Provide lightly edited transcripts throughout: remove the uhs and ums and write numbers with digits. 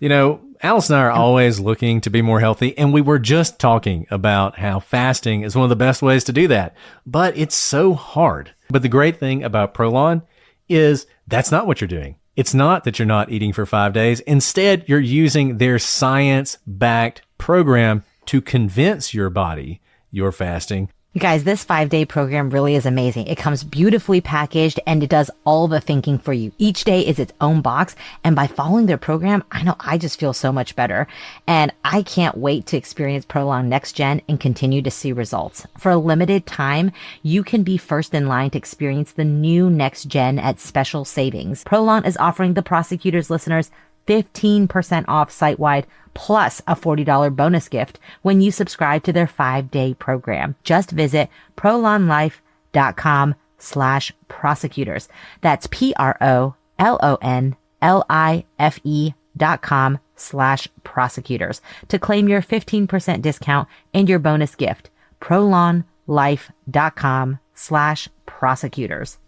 Alice and I are always looking to be more healthy, and we were just talking about how fasting is one of the best ways to do that, but it's so hard. But the great thing about Prolon is that's not what you're doing. It's not that you're not eating for 5 days. Instead, you're using their science-backed program to convince your body you're fasting. You guys, this 5-day program really is amazing. It comes beautifully packaged and it does all the thinking for you. Each day is its own box. And by following their program, I know I just feel so much better. And I can't wait to experience Prolong Next Gen and continue to see results. For a limited time, you can be first in line to experience the new Next Gen at special savings. Prolong is offering the Prosecutors listeners 15% off site-wide plus a $40 bonus gift when you subscribe to their 5-day program. Just visit prolonlife.com/prosecutors. That's PROLONLIFE.com/prosecutors to claim your 15% discount and your bonus gift. prolonlife.com/prosecutors.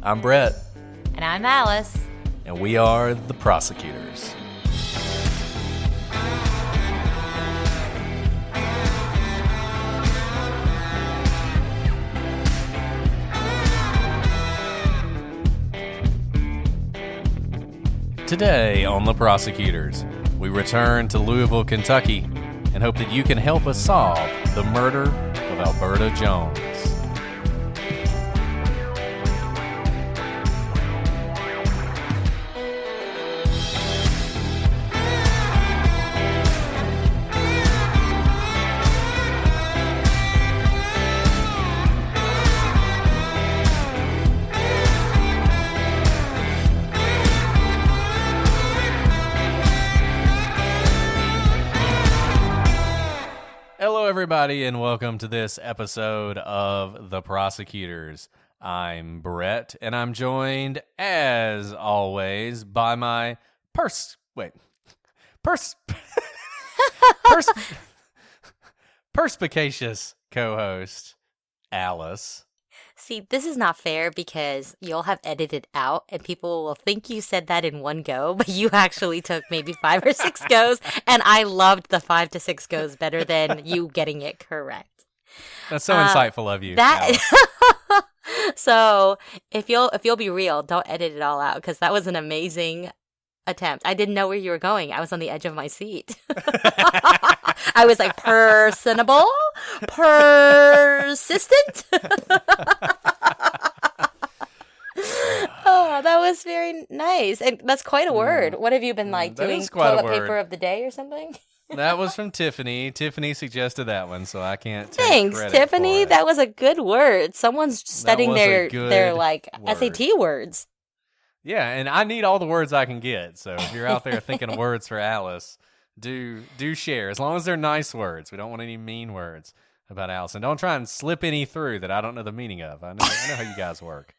I'm Brett. And I'm Alice. And we are the Prosecutors. Today on the Prosecutors, we return to Louisville, Kentucky, and hope that you can help us solve the murder of Alberta Jones. Hello, everybody, and welcome to this episode of The Prosecutors. I'm Brett, and I'm joined, as always, by my perspicacious co-host, Alice. See, this is not fair because you'll have edited out and people will think you said that in one go, but you actually took maybe 5 or 6 goes, and I loved the 5 to 6 goes better than you getting it correct. That's so insightful of you. So if you'll be real, don't edit it all out because that was an amazing attempt. I didn't know where you were going. I was on the edge of my seat. I was like, personable, persistent. Oh, that was very nice. And that's quite a word. What have you been doing? Toilet paper of the day or something? That was from Tiffany. Tiffany suggested that one, so I can't take Thanks, credit Tiffany. for it. That was a good word. Someone's studying their word. SAT words. Yeah, and I need all the words I can get. So if you're out there thinking of words for Alice, do share. As long as they're nice words. We don't want any mean words about Alice. And don't try and slip any through that I don't know the meaning of. I know how you guys work.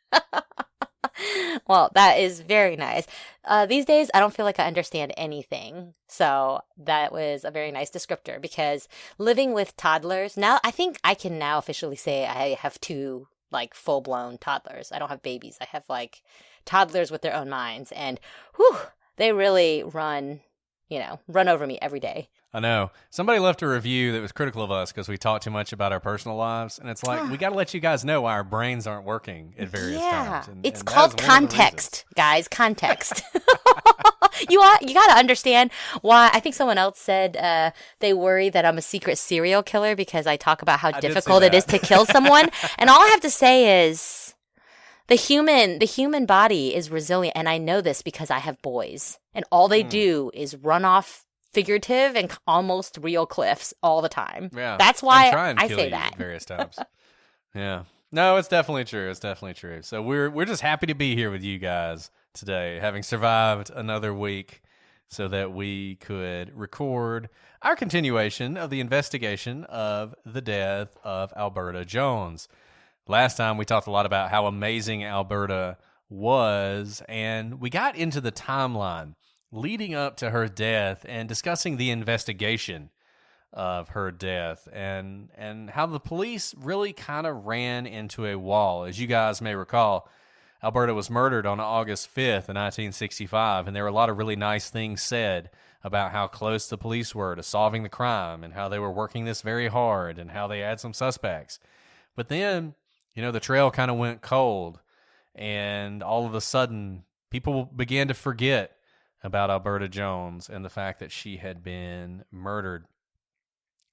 Well, that is very nice. These days, I don't feel like I understand anything. So that was a very nice descriptor because living with toddlers, now I think I can now officially say I have 2 full-blown toddlers. I don't have babies. I have toddlers with their own minds. And they really run over me every day. I know. Somebody left a review that was critical of us because we talk too much about our personal lives. And it's like, we got to let you guys know why our brains aren't working at various times. It's called context, guys. Context. You got to understand why. I think someone else said they worry that I'm a secret serial killer because I talk about how difficult it is to kill someone. And all I have to say is the human body is resilient. And I know this because I have boys. And all they do is run off figurative and almost real cliffs all the time. Yeah, that's why I say that at various times. Yeah, no, it's definitely true. It's definitely true. So we're just happy to be here with you guys today, having survived another week, so that we could record our continuation of the investigation of the death of Alberta Jones. Last time we talked a lot about how amazing Alberta was, and we got into the timeline leading up to her death and discussing the investigation of her death, and how the police really kind of ran into a wall. As you guys may recall, Alberta was murdered on August 5th in 1965, and there were a lot of really nice things said about how close the police were to solving the crime and how they were working this very hard and how they had some suspects. But then, the trail kind of went cold, and all of a sudden, people began to forget about Alberta Jones and the fact that she had been murdered.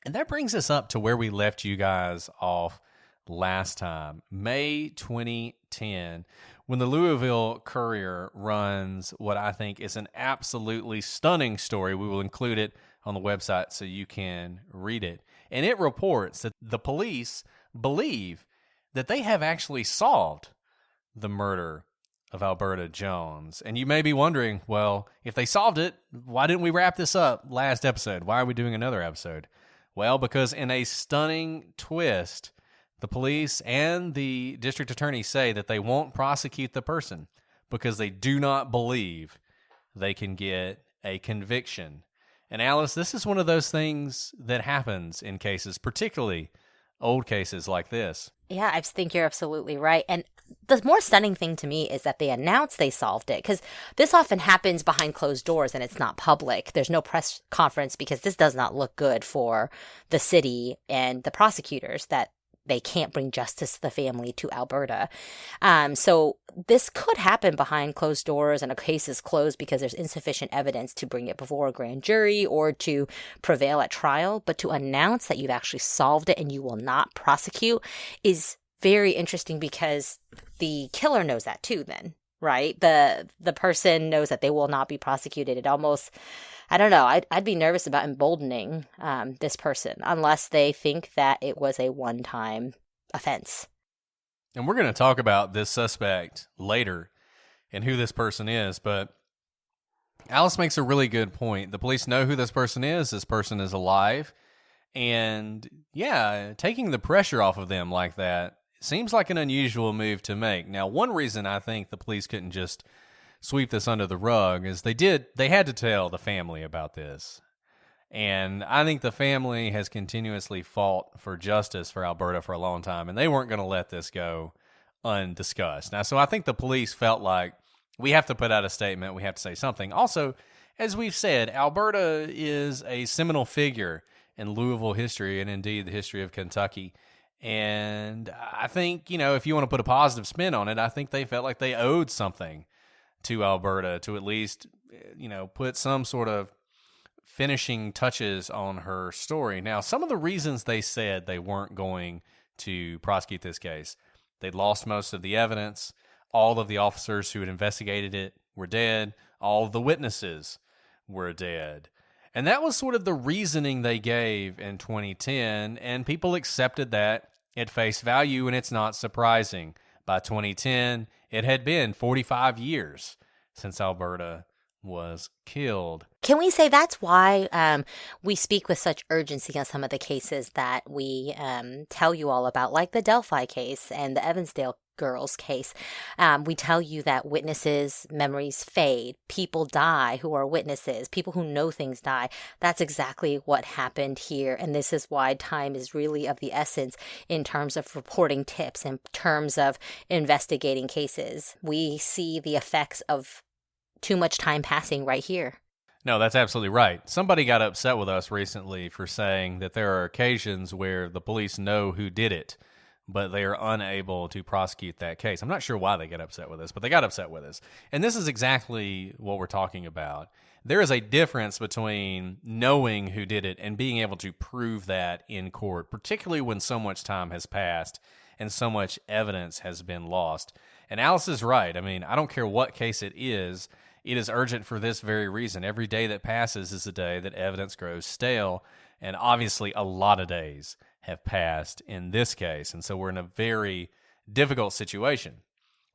And that brings us up to where we left you guys off last time, May 2010, when the Louisville Courier runs what I think is an absolutely stunning story. We will include it on the website so you can read it. And it reports that the police believe that they have actually solved the murder of Alberta Jones. And you may be wondering, well, if they solved it, why didn't we wrap this up last episode? Why are we doing another episode? Well, because in a stunning twist, the police and the district attorney say that they won't prosecute the person because they do not believe they can get a conviction. And Alice, this is one of those things that happens in cases, particularly old cases like this. Yeah, I think you're absolutely right. And the more stunning thing to me is that they announced they solved it, because this often happens behind closed doors and it's not public. There's no press conference because this does not look good for the city and the prosecutors that they can't bring justice to the family to Alberta. So this could happen behind closed doors and a case is closed because there's insufficient evidence to bring it before a grand jury or to prevail at trial. But to announce that you've actually solved it and you will not prosecute is very interesting, because the killer knows that too then, right? The person knows that they will not be prosecuted. It almost, I don't know, I'd be nervous about emboldening this person unless they think that it was a one-time offense. And we're going to talk about this suspect later and who this person is, but Alice makes a really good point. The police know who this person is. This person is alive. And yeah, taking the pressure off of them like that seems like an unusual move to make. Now, one reason I think the police couldn't just sweep this under the rug is they had to tell the family about this. And I think the family has continuously fought for justice for Alberta for a long time, and they weren't going to let this go undiscussed. Now, so I think the police felt like we have to put out a statement, we have to say something. Also, as we've said, Alberta is a seminal figure in Louisville history and indeed the history of Kentucky. And I think, if you want to put a positive spin on it, I think they felt like they owed something to Alberta to at least, put some sort of finishing touches on her story. Now, some of the reasons they said they weren't going to prosecute this case, they'd lost most of the evidence. All of the officers who had investigated it were dead. All of the witnesses were dead. And that was sort of the reasoning they gave in 2010, and people accepted that at face value, and it's not surprising. By 2010, it had been 45 years since Alberta was killed. Can we say that's why we speak with such urgency on some of the cases that we tell you all about, like the Delphi case and the Evansdale girls case? We tell you that witnesses' memories fade. People die who are witnesses. People who know things die. That's exactly what happened here. And this is why time is really of the essence in terms of reporting tips, in terms of investigating cases. We see the effects of too much time passing right here. No, that's absolutely right. Somebody got upset with us recently for saying that there are occasions where the police know who did it, but they are unable to prosecute that case. I'm not sure why they get upset with us, but they got upset with us. And this is exactly what we're talking about. There is a difference between knowing who did it and being able to prove that in court, particularly when so much time has passed and so much evidence has been lost. And Alice is right. I mean, I don't care what case it is urgent for this very reason. Every day that passes is a day that evidence grows stale, and obviously a lot of days have passed in this case, and so we're in a very difficult situation.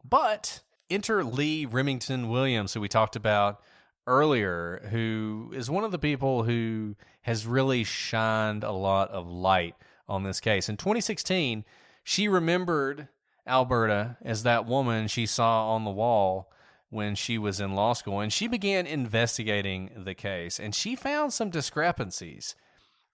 But enter Lee Remington Williams, who we talked about earlier, who is one of the people who has really shined a lot of light on this case. In 2016, she remembered Alberta as that woman she saw on the wall when she was in law school, and she began investigating the case, and she found some discrepancies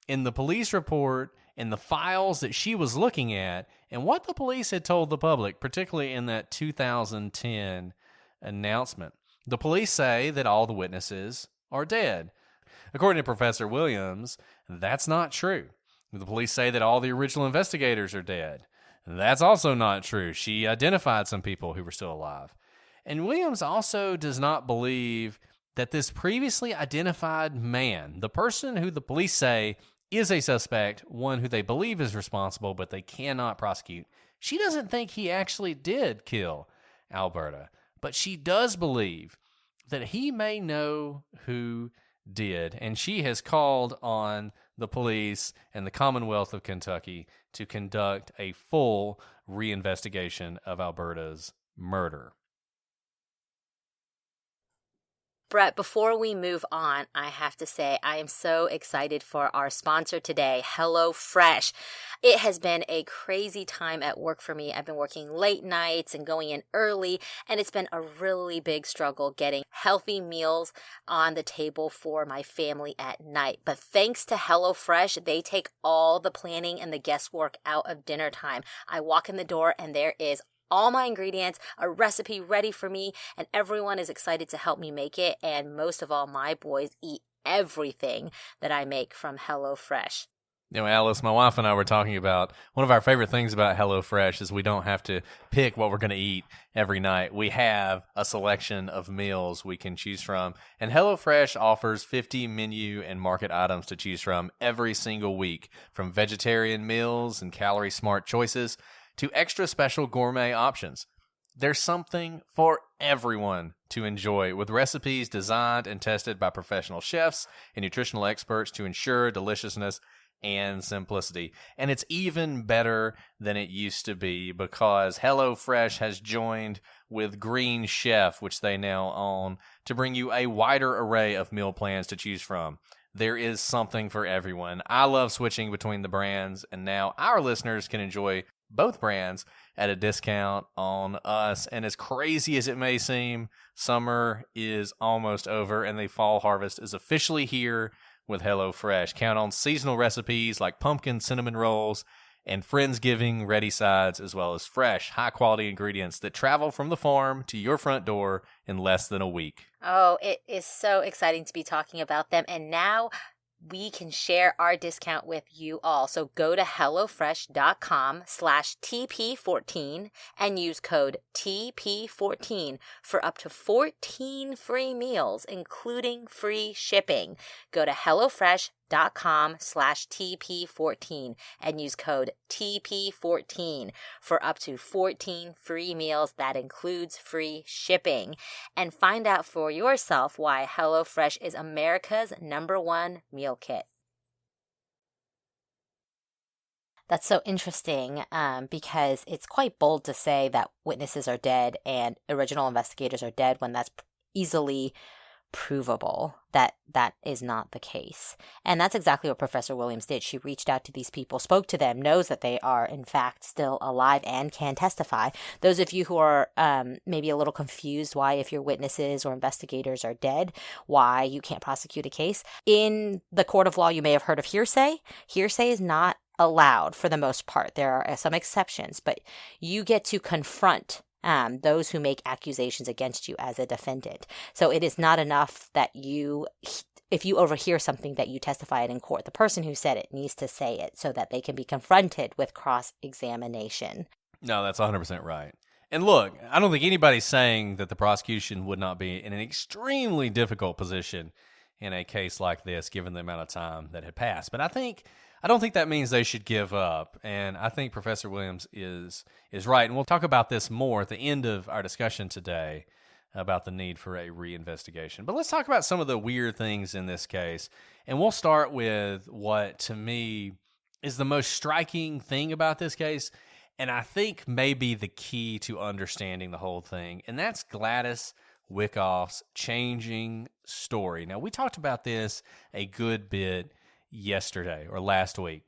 in the police report, in the files that she was looking at, and what the police had told the public, particularly in that 2010 announcement. The police say that all the witnesses are dead. According to Professor Williams, that's not true. The police say that all the original investigators are dead. That's also not true. She identified some people who were still alive. And Williams also does not believe that this previously identified man, the person who the police say is a suspect, one who they believe is responsible, but they cannot prosecute, she doesn't think he actually did kill Alberta. But she does believe that he may know who did. And she has called on the police and the Commonwealth of Kentucky to conduct a full reinvestigation of Alberta's murder. Brett, before we move on, I have to say I am so excited for our sponsor today, HelloFresh. It has been a crazy time at work for me. I've been working late nights and going in early, and it's been a really big struggle getting healthy meals on the table for my family at night. But thanks to HelloFresh, they take all the planning and the guesswork out of dinner time. I walk in the door and there is all my ingredients, a recipe ready for me, and everyone is excited to help me make it. And most of all, my boys eat everything that I make from HelloFresh. You know, Alice, my wife and I were talking about one of our favorite things about HelloFresh is we don't have to pick what we're going to eat every night. We have a selection of meals we can choose from. And HelloFresh offers 50 menu and market items to choose from every single week, from vegetarian meals and calorie-smart choices to extra special gourmet options. There's something for everyone to enjoy, with recipes designed and tested by professional chefs and nutritional experts to ensure deliciousness and simplicity. And it's even better than it used to be because HelloFresh has joined with Green Chef, which they now own, to bring you a wider array of meal plans to choose from. There is something for everyone. I love switching between the brands, and now our listeners can enjoy both brands at a discount on us. And as crazy as it may seem, summer is almost over and the fall harvest is officially here with HelloFresh. Count on seasonal recipes like pumpkin cinnamon rolls and Friendsgiving ready sides, as well as fresh, high-quality ingredients that travel from the farm to your front door in less than a week. Oh, it is so exciting to be talking about them. And now we can share our discount with you all. So go to HelloFresh.com/TP14 and use code TP14 for up to 14 free meals, including free shipping. Go to HelloFresh.com/TP14 and use code TP14 for up to 14 free meals. That includes free shipping. And find out for yourself why HelloFresh is America's #1 meal kit. That's so interesting because it's quite bold to say that witnesses are dead and original investigators are dead when that's easily provable that that is not the case. And that's exactly what Professor Williams did. She reached out to these people, spoke to them, knows that they are in fact still alive and can testify. Those of you who are maybe a little confused why, if your witnesses or investigators are dead, why you can't prosecute a case. In the court of law, you may have heard of hearsay. Hearsay is not allowed for the most part. There are some exceptions, but you get to confront those who make accusations against you as a defendant. So it is not enough that if you overhear something, that you testify it in court. The person who said it needs to say it so that they can be confronted with cross-examination. No, that's 100% right. And look, I don't think anybody's saying that the prosecution would not be in an extremely difficult position in a case like this, given the amount of time that had passed. But I don't think that means they should give up. And I think Professor Williams is right. And we'll talk about this more at the end of our discussion today about the need for a reinvestigation. But let's talk about some of the weird things in this case. And we'll start with what, to me, is the most striking thing about this case, and I think maybe the key to understanding the whole thing, and that's Gladys Wyckoff's changing story. Now, we talked about this a good bit yesterday or last week.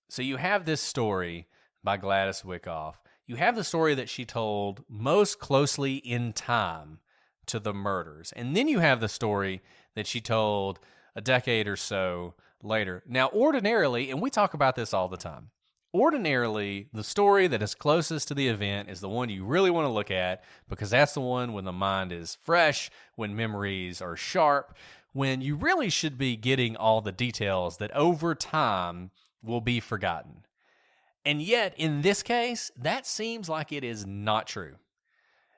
So you have this story by Gladys Wyckoff. You have the story that she told most closely in time to the murders. And then you have the story that she told a decade or so later. Now, ordinarily, and we talk about this all the time, ordinarily, the story that is closest to the event is the one you really want to look at because that's the one when the mind is fresh, when memories are sharp, when you really should be getting all the details that over time will be forgotten. And yet, in this case, that seems like it is not true.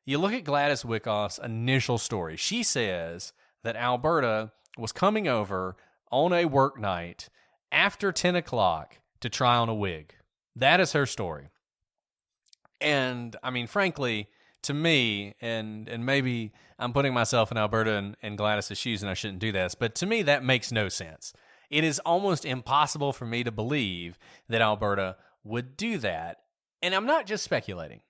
You look at Gladys Wyckoff's initial story. She says that Alberta was coming over on a work night after 10 o'clock to try on a wig. That is her story. And, I mean, frankly, to me, and maybe I'm putting myself in Alberta and Gladys' shoes and I shouldn't do this, but to me, that makes no sense. It is almost impossible for me to believe that Alberta would do that. And I'm not just speculating.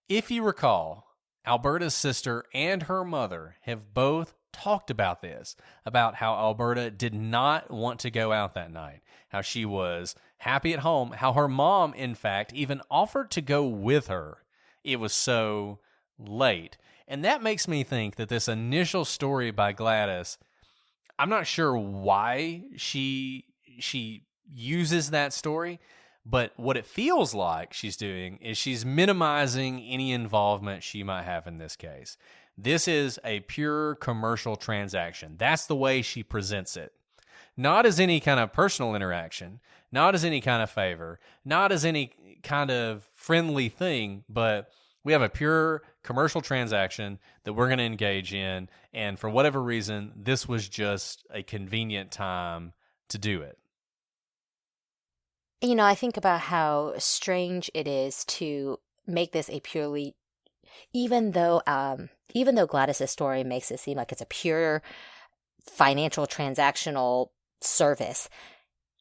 If you recall, Alberta's sister and her mother have both talked about this, about how Alberta did not want to go out that night, how she was happy at home, how her mom, in fact, even offered to go with her. It was so late. And that makes me think that this initial story by Gladys, I'm not sure why she uses that story, but what it feels like she's doing is she's minimizing any involvement she might have in this case. This is a pure commercial transaction. That's the way she presents it. Not as any kind of personal interaction, not as any kind of favor, not as any kind of friendly thing, but we have a pure commercial transaction that we're going to engage in, and for whatever reason, this was just a convenient time to do it. You know, I think about how strange it is to make this a purely, even though Gladys's story makes it seem like it's a pure financial transactional service,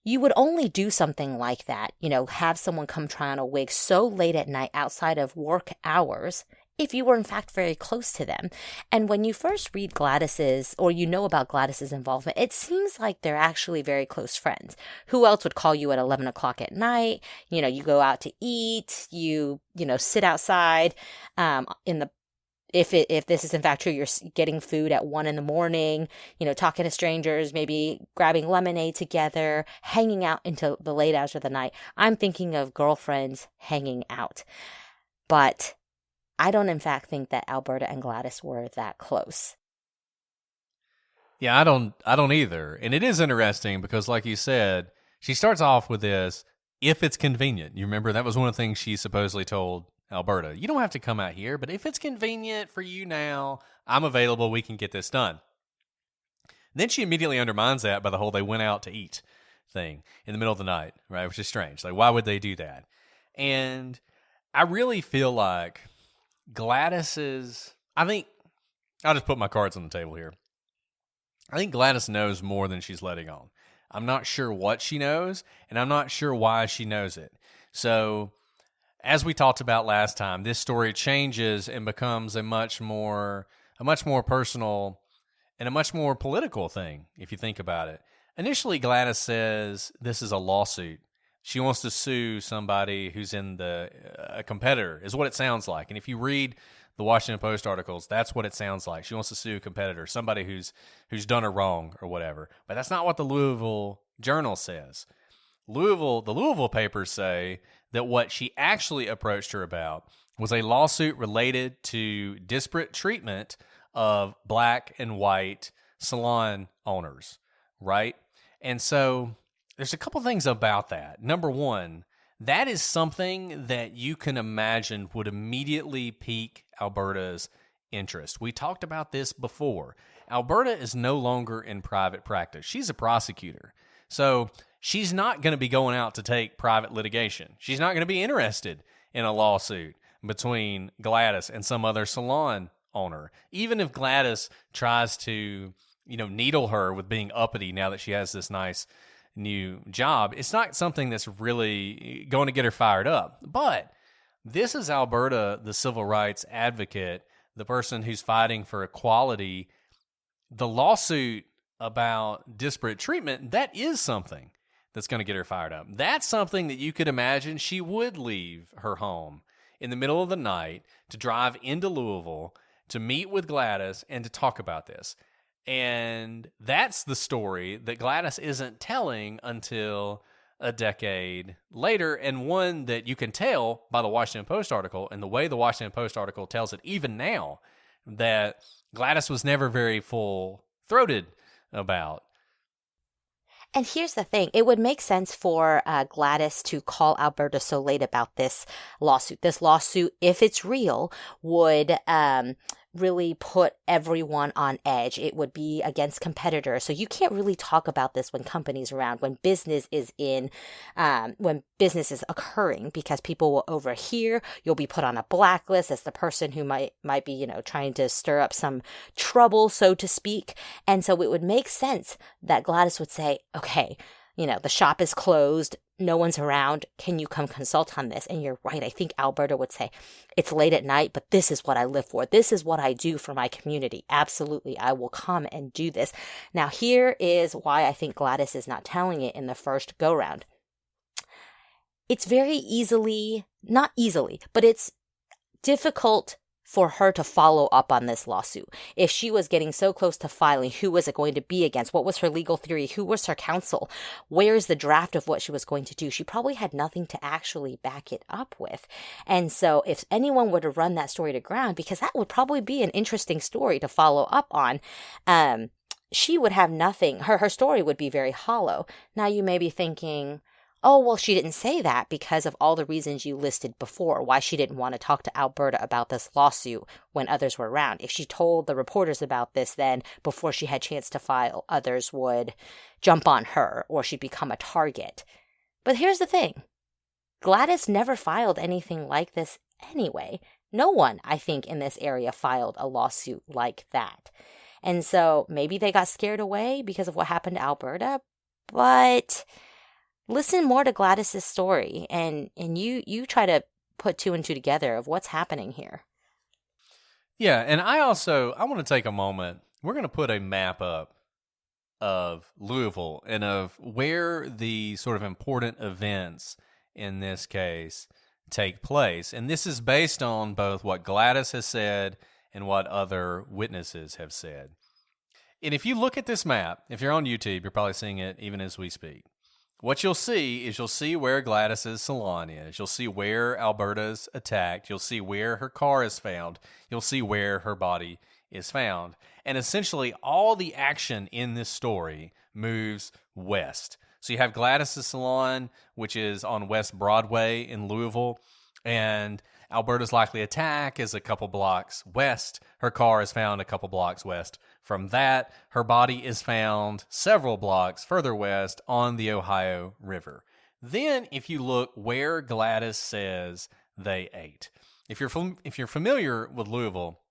you would only do something like that, have someone come try on a wig so late at night outside of work hours if you were in fact very close to them. And when you first read Gladys's, or about Gladys's involvement, it seems like they're actually very close friends. Who else would call you at 11 o'clock at night? You go out to eat, sit outside, if this is in fact true, you're getting food at 1 a.m, talking to strangers, maybe grabbing lemonade together, hanging out until the late hours of the night. I'm thinking of girlfriends hanging out. But I don't in fact think that Alberta and Gladys were that close. Yeah, I don't either. And it is interesting because, like you said, she starts off with this, if it's convenient. You remember that was one of the things she supposedly told Alberta. You don't have to come out here, but if it's convenient for you now, I'm available. We can get this done. Then she immediately undermines that by the whole they went out to eat thing in the middle of the night, right? Which is strange. Like, why would they do that? And I really feel like I think, I'll just put my cards on the table here. I think Gladys knows more than she's letting on. I'm not sure what she knows, and I'm not sure why she knows it. So, as we talked about last time, this story changes and becomes a much more personal and a much more political thing, if you think about it. Initially, Gladys says this is a lawsuit. She wants to sue somebody who's a competitor, is what it sounds like. And if you read the Washington Post articles, that's what it sounds like. She wants to sue a competitor, somebody who's done her wrong or whatever. But that's not what the Louisville Journal says. The Louisville papers say that what she actually approached her about was a lawsuit related to disparate treatment of black and white salon owners, right? And so there's a couple things about that. Number one, that is something that you can imagine would immediately pique Alberta's interest. We talked about this before. Alberta is no longer in private practice. She's a prosecutor. So she's not going to be going out to take private litigation. She's not going to be interested in a lawsuit between Gladys and some other salon owner. Even if Gladys tries to, needle her with being uppity now that she has this nice new job, it's not something that's really going to get her fired up. But this is Alberta, the civil rights advocate, the person who's fighting for equality. The lawsuit about disparate treatment, that is something that's going to get her fired up. That's something that you could imagine she would leave her home in the middle of the night to drive into Louisville to meet with Gladys and to talk about this. And that's the story that Gladys isn't telling until a decade later, and one that you can tell by the Washington Post article and the way the Washington Post article tells it even now, that Gladys was never very full throated about. And here's the thing. It would make sense for Gladys to call Alberta so late about this lawsuit. This lawsuit, if it's real, would really put everyone on edge. It would be against competitors. So you can't really talk about this when companies around, when business is when business is occurring, because people will overhear. You'll be put on a blacklist as the person who might be, trying to stir up some trouble, so to speak. And so it would make sense that Gladys would say, okay, the shop is closed. No one's around. Can you come consult on this? And you're right. I think Alberta would say, it's late at night, but this is what I live for. This is what I do for my community. Absolutely. I will come and do this. Now, here is why I think Gladys is not telling it in the first go round. It's not easily, but it's difficult for her to follow up on this lawsuit. If she was getting so close to filing, who was it going to be against? What was her legal theory? Who was her counsel? Where's the draft of what she was going to do? She probably had nothing to actually back it up with. And so if anyone were to run that story to ground, because that would probably be an interesting story to follow up on, she would have nothing. Her story would be very hollow. Now you may be thinking, oh, well, she didn't say that because of all the reasons you listed before, why she didn't want to talk to Alberta about this lawsuit when others were around. If she told the reporters about this, then before she had a chance to file, others would jump on her or she'd become a target. But here's the thing. Gladys never filed anything like this anyway. No one, I think, in this area filed a lawsuit like that. And so maybe they got scared away because of what happened to Alberta, but listen more to Gladys's story, and you try to put two and two together of what's happening here. Yeah, and I want to take a moment. We're going to put a map up of Louisville and of where the sort of important events in this case take place. And this is based on both what Gladys has said and what other witnesses have said. And if you look at this map, if you're on YouTube, you're probably seeing it even as we speak. What you'll see where Gladys's salon is. You'll see where Alberta's attacked. You'll see where her car is found. You'll see where her body is found. And essentially, all the action in this story moves west. So you have Gladys's salon, which is on West Broadway in Louisville, and Alberta's likely attack is a couple blocks west. Her car is found a couple blocks west. From that, her body is found several blocks further west on the Ohio River. Then, if you look where Gladys says they ate, if you're familiar with Louisville,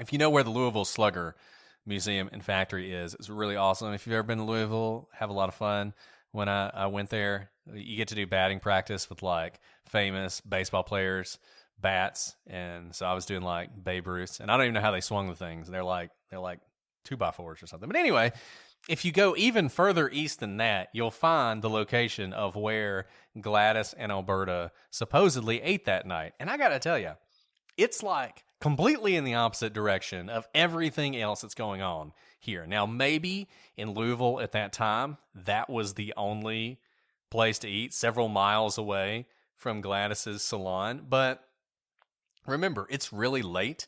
if you know where the Louisville Slugger Museum and Factory is, it's really awesome. If you've ever been to Louisville, have a lot of fun. When I went there, you get to do batting practice with like famous baseball players, bats, and so I was doing like Babe Ruth, and I don't even know how they swung the things. They're like 2x4s or something. But anyway, if you go even further east than that, you'll find the location of where Gladys and Alberta supposedly ate that night. And I got to tell you, it's like completely in the opposite direction of everything else that's going on here. Now, maybe in Louisville at that time, that was the only place to eat several miles away from Gladys's salon. But remember, it's really late.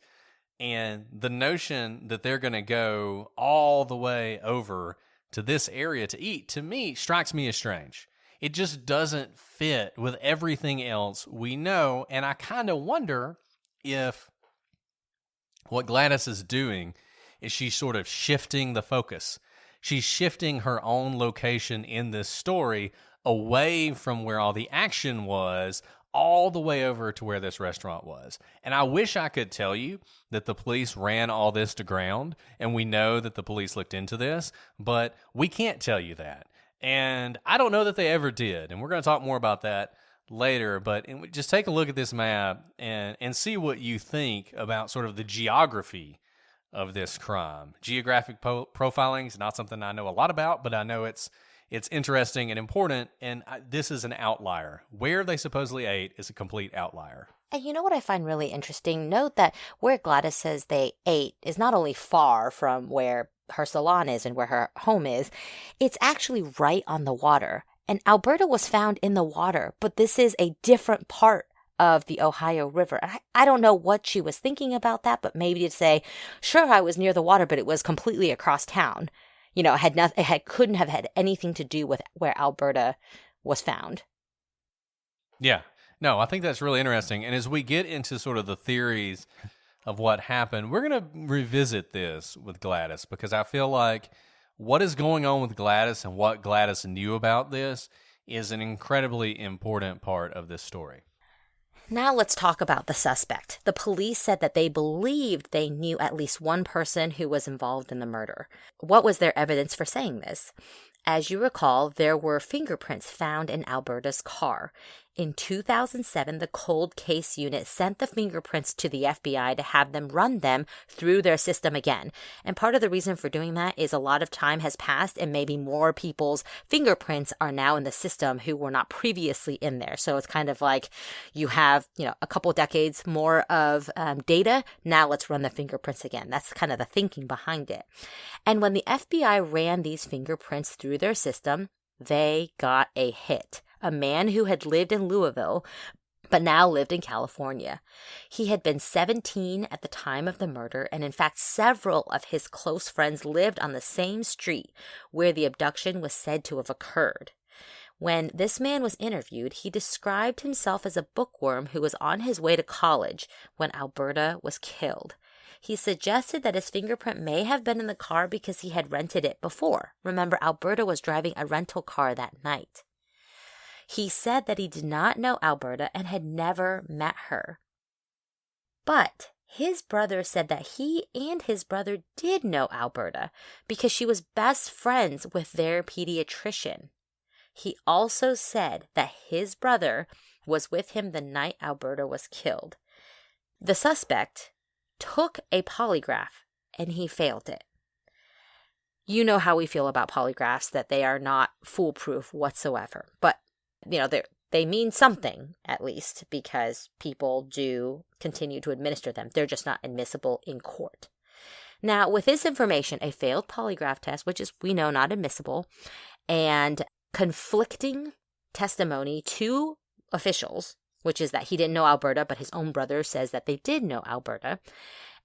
And the notion that they're going to go all the way over to this area to eat, to me, strikes me as strange. It just doesn't fit with everything else we know. And I kind of wonder if what Gladys is doing is she's sort of shifting the focus. She's shifting her own location in this story away from where all the action was, all the way over to where this restaurant was. And I wish I could tell you that the police ran all this to ground, and we know that the police looked into this, but we can't tell you that. And I don't know that they ever did, and we're going to talk more about that later, but just take a look at this map and see what you think about sort of the geography of this crime. Geographic profiling is not something I know a lot about, but I know it's interesting and important, and this is an outlier. Where they supposedly ate is a complete outlier. And you know what I find really interesting? Note that where Gladys says they ate is not only far from where her salon is and where her home is, it's actually right on the water. And Alberta was found in the water, but this is a different part of the Ohio River. I don't know what she was thinking about that, but maybe to say, sure, I was near the water, but it was completely across town. Couldn't have had anything to do with where Alberta was found. Yeah. No, I think that's really interesting. And as we get into sort of the theories of what happened, we're going to revisit this with Gladys, because I feel like what is going on with Gladys and what Gladys knew about this is an incredibly important part of this story. Now let's talk about the suspect. The police said that they believed they knew at least one person who was involved in the murder. What was their evidence for saying this? As you recall, there were fingerprints found in Alberta's car. In 2007, the Cold Case Unit sent the fingerprints to the FBI to have them run them through their system again. And part of the reason for doing that is a lot of time has passed and maybe more people's fingerprints are now in the system who were not previously in there. So it's kind of like you have, a couple decades more of data. Now let's run the fingerprints again. That's kind of the thinking behind it. And when the FBI ran these fingerprints through their system, they got a hit. A man who had lived in Louisville, but now lived in California. He had been 17 at the time of the murder, and in fact, several of his close friends lived on the same street where the abduction was said to have occurred. When this man was interviewed, he described himself as a bookworm who was on his way to college when Alberta was killed. He suggested that his fingerprint may have been in the car because he had rented it before. Remember, Alberta was driving a rental car that night. He said that he did not know Alberta and had never met her. But his brother said that he and his brother did know Alberta because she was best friends with their pediatrician. He also said that his brother was with him the night Alberta was killed. The suspect took a polygraph and he failed it. You know how we feel about polygraphs, that they are not foolproof whatsoever. But they mean something, at least, because people do continue to administer them. They're just not admissible in court. Now, with this information, a failed polygraph test, which is, we know, not admissible, and conflicting testimony to officials, which is that he didn't know Alberta, but his own brother says that they did know Alberta,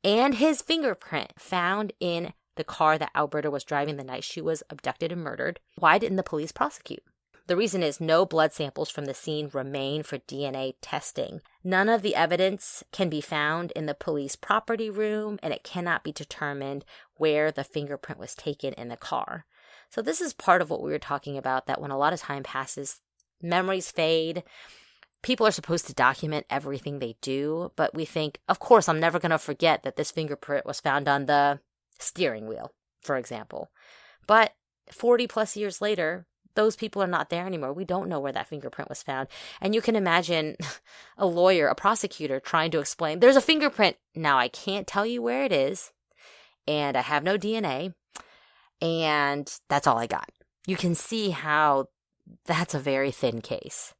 and his fingerprint found in the car that Alberta was driving the night she was abducted and murdered, why didn't the police prosecute? The reason is no blood samples from the scene remain for DNA testing. None of the evidence can be found in the police property room, and it cannot be determined where the fingerprint was taken in the car. So this is part of what we were talking about, that when a lot of time passes, memories fade. People are supposed to document everything they do, but we think, of course, I'm never going to forget that this fingerprint was found on the steering wheel, for example. But 40 plus years later, those people are not there anymore. We don't know where that fingerprint was found. And you can imagine a lawyer, a prosecutor, trying to explain, there's a fingerprint. Now, I can't tell you where it is, and I have no DNA, and that's all I got. You can see how that's a very thin case.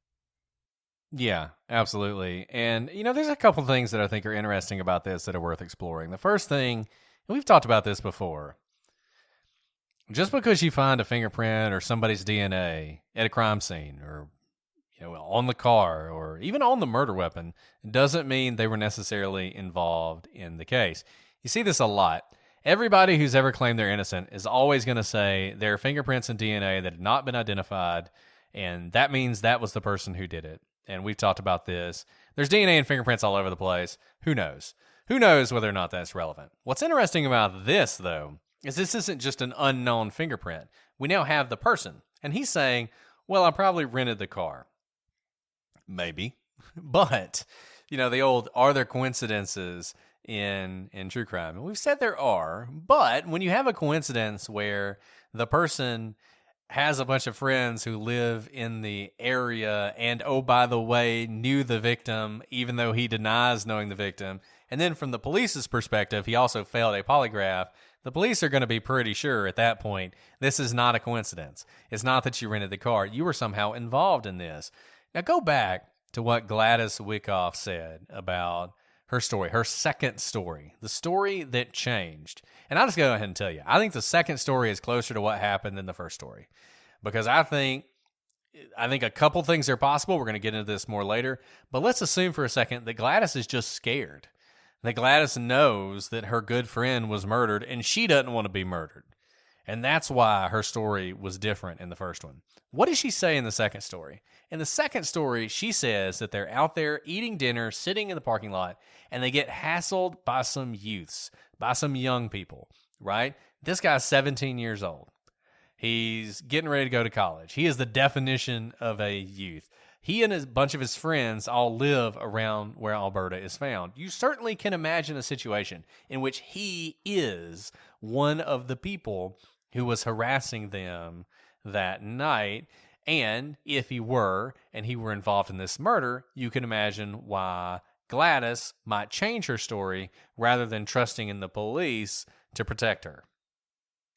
Yeah, absolutely. And, there's a couple things that I think are interesting about this that are worth exploring. The first thing, and we've talked about this before, just because you find a fingerprint or somebody's DNA at a crime scene or on the car or even on the murder weapon doesn't mean they were necessarily involved in the case. You see this a lot. Everybody who's ever claimed they're innocent is always going to say there are fingerprints and DNA that have not been identified, and that means that was the person who did it. And we've talked about this. There's DNA and fingerprints all over the place. Who knows? Who knows whether or not that's relevant? What's interesting about this, though, is this isn't just an unknown fingerprint. We now have the person. And he's saying, well, I probably rented the car. Maybe. But, the old, are there coincidences in true crime? And we've said there are. But when you have a coincidence where the person has a bunch of friends who live in the area and, oh, by the way, knew the victim, even though he denies knowing the victim, and then from the police's perspective, he also failed a polygraph, the police are going to be pretty sure at that point, this is not a coincidence. It's not that you rented the car. You were somehow involved in this. Now go back to what Gladys Wyckoff said about her story, her second story, the story that changed. And I'll just go ahead and tell you, I think the second story is closer to what happened than the first story, because I think a couple things are possible. We're going to get into this more later, but let's assume for a second that Gladys is just scared. That Gladys knows that her good friend was murdered and she doesn't want to be murdered. And that's why her story was different in the first one. What does she say in the second story? In the second story, she says that they're out there eating dinner, sitting in the parking lot, and they get hassled by some youths, by some young people, right? This guy's 17 years old. He's getting ready to go to college. He is the definition of a youth. He and a bunch of his friends all live around where Alberta is found. You certainly can imagine a situation in which he is one of the people who was harassing them that night. And if he were, and he were involved in this murder, you can imagine why Gladys might change her story rather than trusting in the police to protect her.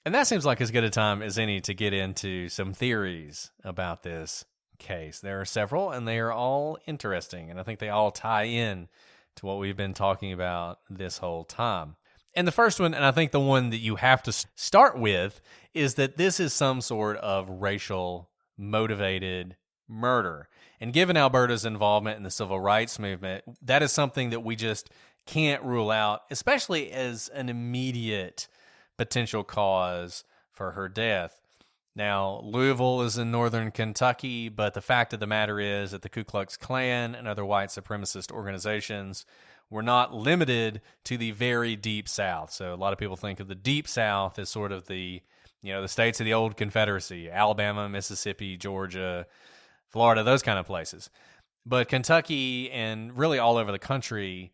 And that seems like as good a time as any to get into some theories about this case. There are several, and they are all interesting, and I think they all tie in to what we've been talking about this whole time. And the first one, and I think the one that you have to start with, is that this is some sort of racial motivated murder. And given Alberta's involvement in the civil rights movement, that is something that we just can't rule out, especially as an immediate potential cause for her death. Now, Louisville is in northern Kentucky, but the fact of the matter is that the Ku Klux Klan and other white supremacist organizations were not limited to the very deep South. So a lot of people think of the deep South as sort of the states of the old Confederacy, Alabama, Mississippi, Georgia, Florida, those kind of places. But Kentucky and really all over the country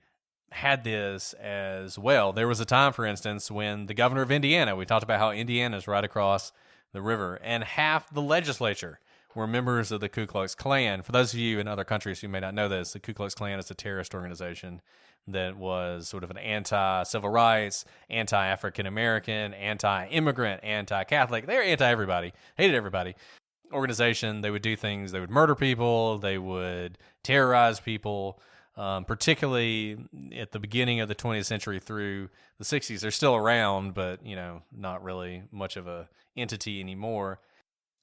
had this as well. There was a time, for instance, when the governor of Indiana, we talked about how Indiana is right across the river, and half the legislature were members of the Ku Klux Klan. For those of you in other countries who may not know this, the Ku Klux Klan is a terrorist organization that was sort of an anti-civil rights, anti-African American, anti-immigrant, anti-Catholic. They're anti-everybody, hated everybody. Organization, they would do things, they would murder people, they would terrorize people, particularly at the beginning of the 20th century through the 60s. They're still around, but, not really much of a entity anymore.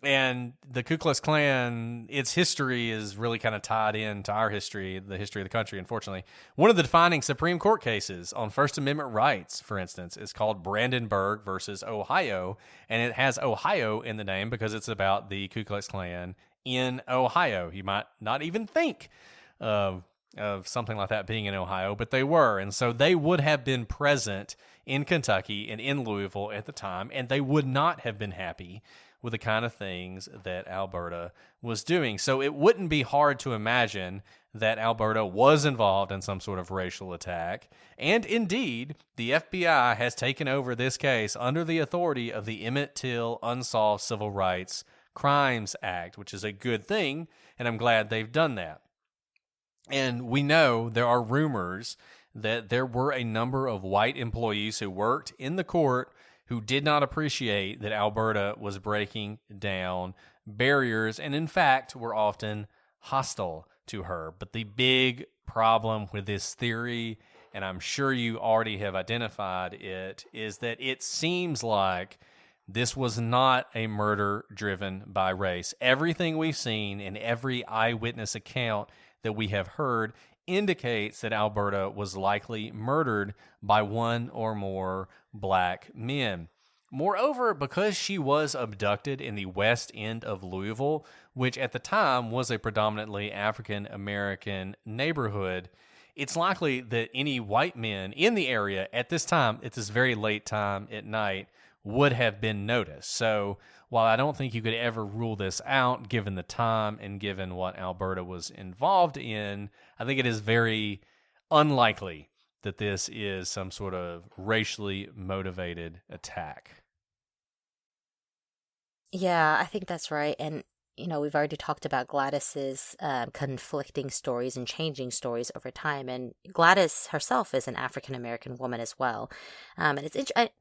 And the Ku Klux Klan, its history is really kind of tied into our history, the history of the country, unfortunately. One of the defining Supreme Court cases on First Amendment rights, for instance, is called Brandenburg versus Ohio. And it has Ohio in the name because it's about the Ku Klux Klan in Ohio. You might not even think of something like that being in Ohio, but they were. And so they would have been present in Kentucky and in Louisville at the time, and they would not have been happy with the kind of things that Alberta was doing. So it wouldn't be hard to imagine that Alberta was involved in some sort of racial attack. And indeed, the FBI has taken over this case under the authority of the Emmett Till Unsolved Civil Rights Crimes Act, which is a good thing, and I'm glad they've done that. And we know there are rumors that there were a number of white employees who worked in the court who did not appreciate that Alberta was breaking down barriers and, in fact, were often hostile to her. But the big problem with this theory, and I'm sure you already have identified it, is that it seems like this was not a murder driven by race. Everything we've seen in every eyewitness account that we have heard indicates that Alberta was likely murdered by one or more black men. Moreover, because she was abducted in the west end of Louisville, which at the time was a predominantly African American neighborhood, it's likely that any white men in the area at this time, at this very late time at night, would have been noticed. So while I don't think you could ever rule this out, given the time and given what Alberta was involved in, I think it is very unlikely that this is some sort of racially motivated attack. Yeah, I think that's right. And, we've already talked about Gladys's conflicting stories and changing stories over time. And Gladys herself is an African-American woman as well. And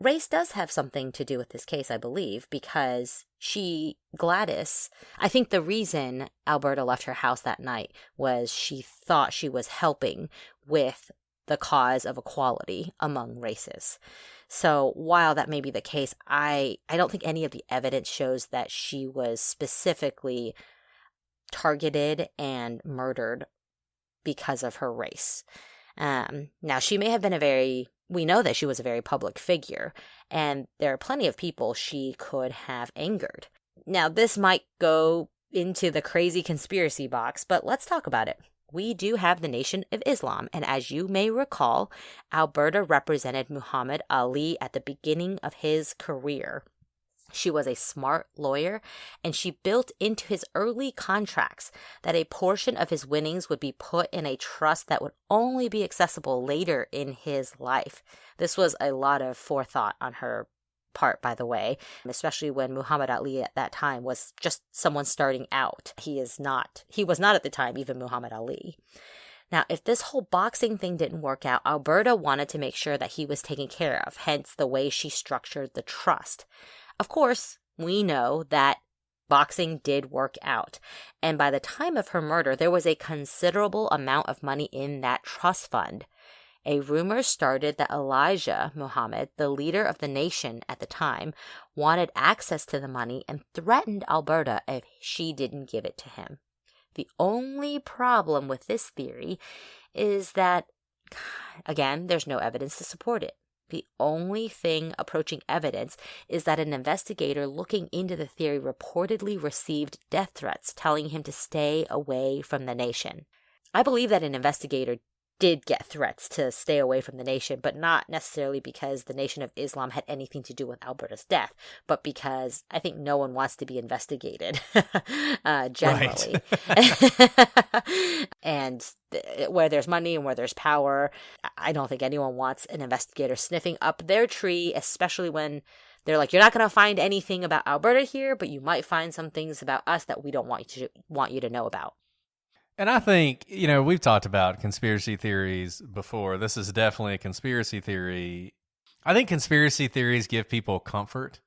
race does have something to do with this case, I believe, because Gladys, I think the reason Alberta left her house that night was she thought she was helping with the cause of equality among races. So while that may be the case, I don't think any of the evidence shows that she was specifically targeted and murdered because of her race. Now, she may have been we know that she was a very public figure, and there are plenty of people she could have angered. Now, this might go into the crazy conspiracy box, but let's talk about it. We do have the Nation of Islam, and as you may recall, Alberta represented Muhammad Ali at the beginning of his career. She was a smart lawyer, and she built into his early contracts that a portion of his winnings would be put in a trust that would only be accessible later in his life. This was a lot of forethought on her part, by the way, especially when Muhammad Ali at that time was just someone starting out. He was not at the time even Muhammad Ali. Now, if this whole boxing thing didn't work out, Alberta wanted to make sure that he was taken care of, hence the way she structured the trust. Of course, we know that boxing did work out, and by the time of her murder, there was a considerable amount of money in that trust fund. A rumor started that Elijah Muhammad, the leader of the nation at the time, wanted access to the money and threatened Alberta if she didn't give it to him. The only problem with this theory is that, again, there's no evidence to support it. The only thing approaching evidence is that an investigator looking into the theory reportedly received death threats telling him to stay away from the nation. I believe that an investigator did get threats to stay away from the nation, but not necessarily because the Nation of Islam had anything to do with Alberta's death, but because I think no one wants to be investigated, generally. And where there's money and where there's power, I don't think anyone wants an investigator sniffing up their tree, especially when they're like, you're not going to find anything about Alberta here, but you might find some things about us that we don't want you to know about. And I think, we've talked about conspiracy theories before. This is definitely a conspiracy theory. I think conspiracy theories give people comfort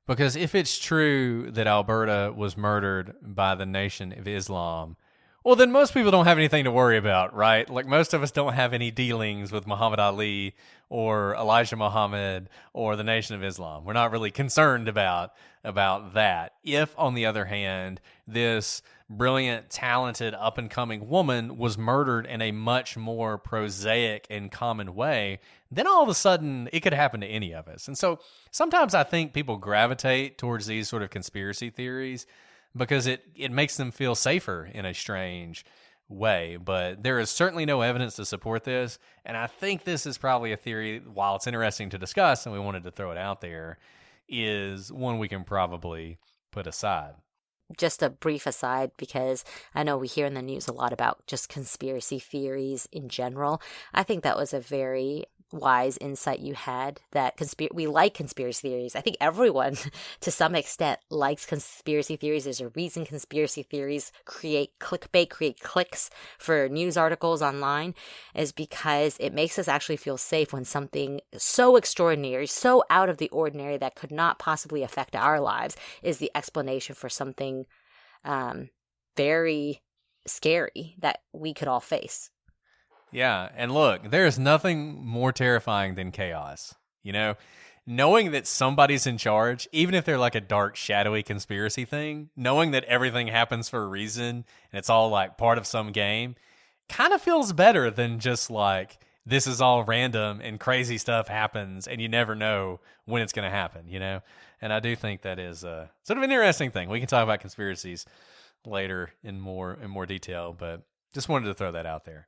because if it's true that Alberta was murdered by the Nation of Islam, well, then most people don't have anything to worry about, right? Like most of us don't have any dealings with Muhammad Ali or Elijah Muhammad or the Nation of Islam. We're not really concerned about that. If, on the other hand, this brilliant, talented, up-and-coming woman was murdered in a much more prosaic and common way, then all of a sudden it could happen to any of us. And so sometimes I think people gravitate towards these sort of conspiracy theories because it makes them feel safer in a strange way. But there is certainly no evidence to support this, and I think this is probably a theory, while it's interesting to discuss and we wanted to throw it out there, is one we can probably put aside. Just a brief aside, because I know we hear in the news a lot about just conspiracy theories in general. I think that was a very wise insight you had, that we like conspiracy theories. I think everyone, to some extent, likes conspiracy theories. There's a reason conspiracy theories create clickbait, create clicks for news articles online, is because it makes us actually feel safe when something so extraordinary, so out of the ordinary that could not possibly affect our lives is the explanation for something very scary that we could all face. Yeah, and look, there is nothing more terrifying than chaos. Knowing that somebody's in charge, even if they're like a dark, shadowy conspiracy thing, knowing that everything happens for a reason and it's all like part of some game, kind of feels better than just like, this is all random and crazy stuff happens and you never know when it's going to happen, And I do think that is sort of an interesting thing. We can talk about conspiracies later in more detail, but just wanted to throw that out there.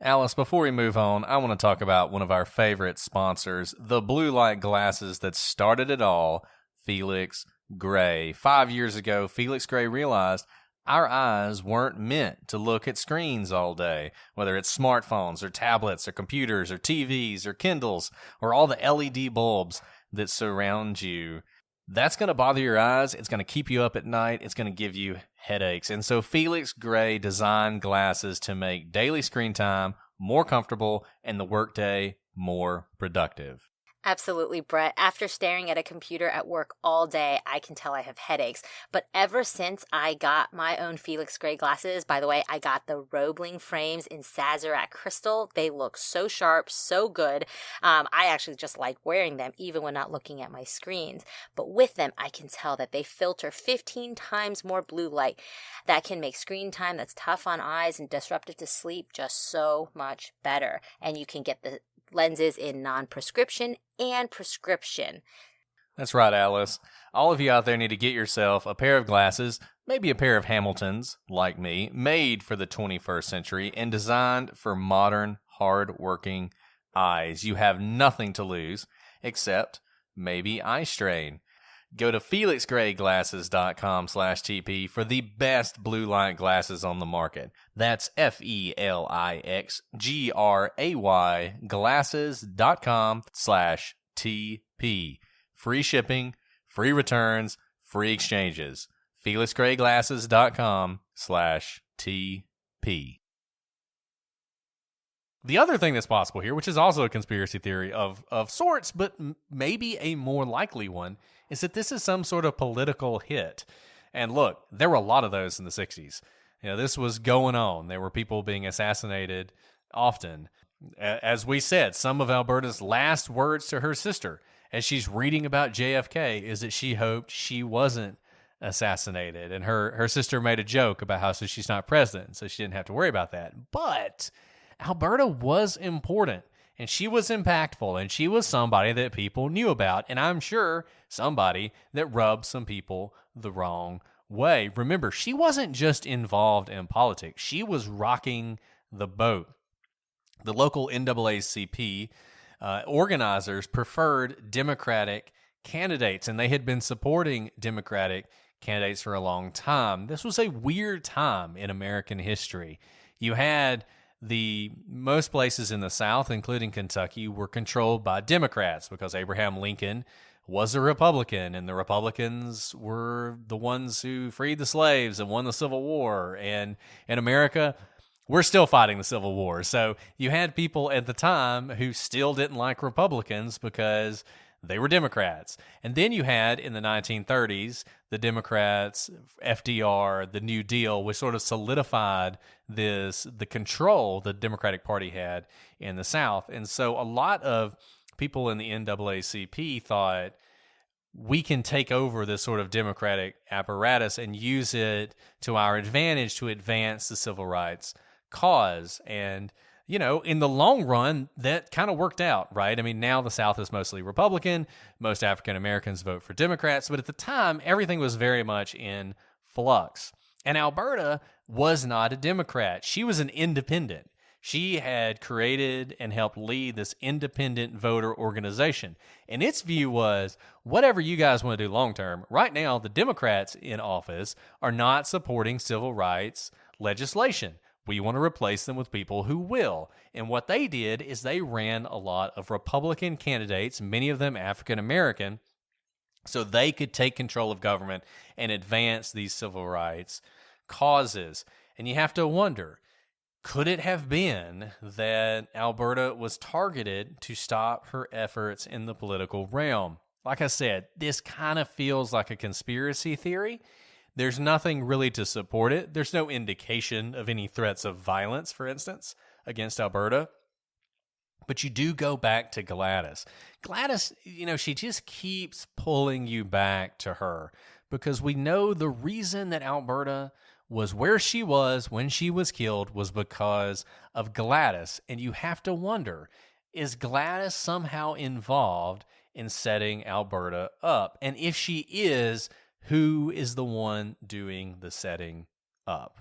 Alice, before we move on, I want to talk about one of our favorite sponsors, the blue light glasses that started it all, Felix Gray. 5 years ago, Felix Gray realized our eyes weren't meant to look at screens all day, whether it's smartphones or tablets or computers or TVs or Kindles or all the LED bulbs that surround you. That's going to bother your eyes. It's going to keep you up at night. It's going to give you headaches. And so Felix Gray designed glasses to make daily screen time more comfortable and the workday more productive. Absolutely, Brett. After staring at a computer at work all day, I can tell I have headaches. But ever since I got my own Felix Gray glasses, by the way, I got the Roebling frames in Sazerac Crystal. They look so sharp, so good. I actually just like wearing them even when not looking at my screens. But with them, I can tell that they filter 15 times more blue light. That can make screen time that's tough on eyes and disruptive to sleep just so much better. And you can get the lenses in non-prescription and prescription. That's right, Alice. All of you out there need to get yourself a pair of glasses, maybe a pair of Hamiltons, like me, made for the 21st century and designed for modern, hard-working eyes. You have nothing to lose except maybe eye strain. Go to felixgrayglasses.com/TP for the best blue light glasses on the market. That's FELIXGRAY glasses.com/TP. Free shipping, free returns, free exchanges. felixgrayglasses.com/TP. The other thing that's possible here, which is also a conspiracy theory of sorts, but maybe a more likely one, is that this is some sort of political hit. And look, there were a lot of those in the 60s. You know, this was going on. There were people being assassinated often. As we said, some of Alberta's last words to her sister as she's reading about JFK is that she hoped she wasn't assassinated. And her sister made a joke about how so she's not president, so she didn't have to worry about that. But Alberta was important, and she was impactful, and she was somebody that people knew about, and I'm sure somebody that rubbed some people the wrong way. Remember, she wasn't just involved in politics. She was rocking the boat. The local NAACP organizers preferred Democratic candidates, and they had been supporting Democratic candidates for a long time. This was a weird time in American history. You had most places in the South, including Kentucky, were controlled by Democrats because Abraham Lincoln was a Republican, and the Republicans were the ones who freed the slaves and won the Civil War. And in America, we're still fighting the Civil War. So you had people at the time who still didn't like Republicans because they were Democrats. And then you had, in the 1930s, the Democrats, FDR, the New Deal, which sort of solidified the control the Democratic Party had in the South. And so a lot of people in the NAACP thought, we can take over this sort of democratic apparatus and use it to our advantage to advance the civil rights cause. And you know, in the long run, that kind of worked out, right? I mean, now the South is mostly Republican. Most African Americans vote for Democrats. But at the time, everything was very much in flux. And Alberta was not a Democrat. She was an independent. She had created and helped lead this independent voter organization. And its view was, whatever you guys want to do long term, right now, the Democrats in office are not supporting civil rights legislation. We want to replace them with people who will. And what they did is they ran a lot of Republican candidates, many of them African American, so they could take control of government and advance these civil rights causes. And you have to wonder, could it have been that Alberta was targeted to stop her efforts in the political realm? Like I said, this kind of feels like a conspiracy theory. There's nothing really to support it. There's no indication of any threats of violence, for instance, against Alberta. But you do go back to Gladys. Gladys, you know, she just keeps pulling you back to her because we know the reason that Alberta was where she was when she was killed was because of Gladys. And you have to wonder, is Gladys somehow involved in setting Alberta up? And if she is, who is the one doing the setting up?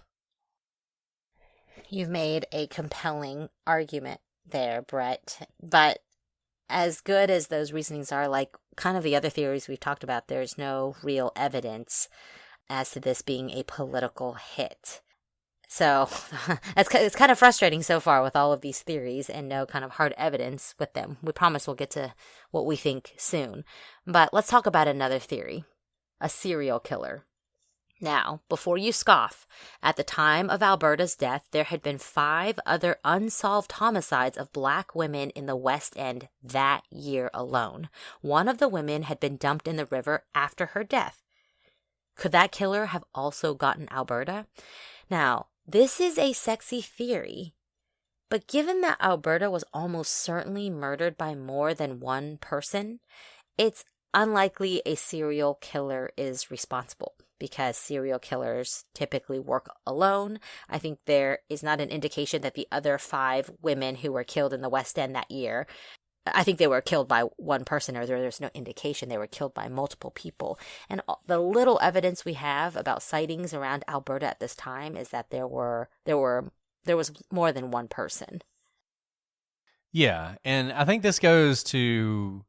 You've made a compelling argument there, Brett. But as good as those reasonings are, like kind of the other theories we've talked about, there's no real evidence as to this being a political hit. So it's kind of frustrating so far with all of these theories and no kind of hard evidence with them. We promise we'll get to what we think soon. But let's talk about another theory. A serial killer. Now, before you scoff, at the time of Alberta's death, there had been 5 other unsolved homicides of Black women in the West End that year alone. One of the women had been dumped in the river after her death. Could that killer have also gotten Alberta? Now, this is a sexy theory, but given that Alberta was almost certainly murdered by more than one person, it's unlikely a serial killer is responsible, because serial killers typically work alone. I think there is not an indication that the other 5 women who were killed in the West End that year, I think they were killed by one person, or there's no indication they were killed by multiple people. And the little evidence we have about sightings around Alberta at this time is that there was more than one person. Yeah, and I think this goes to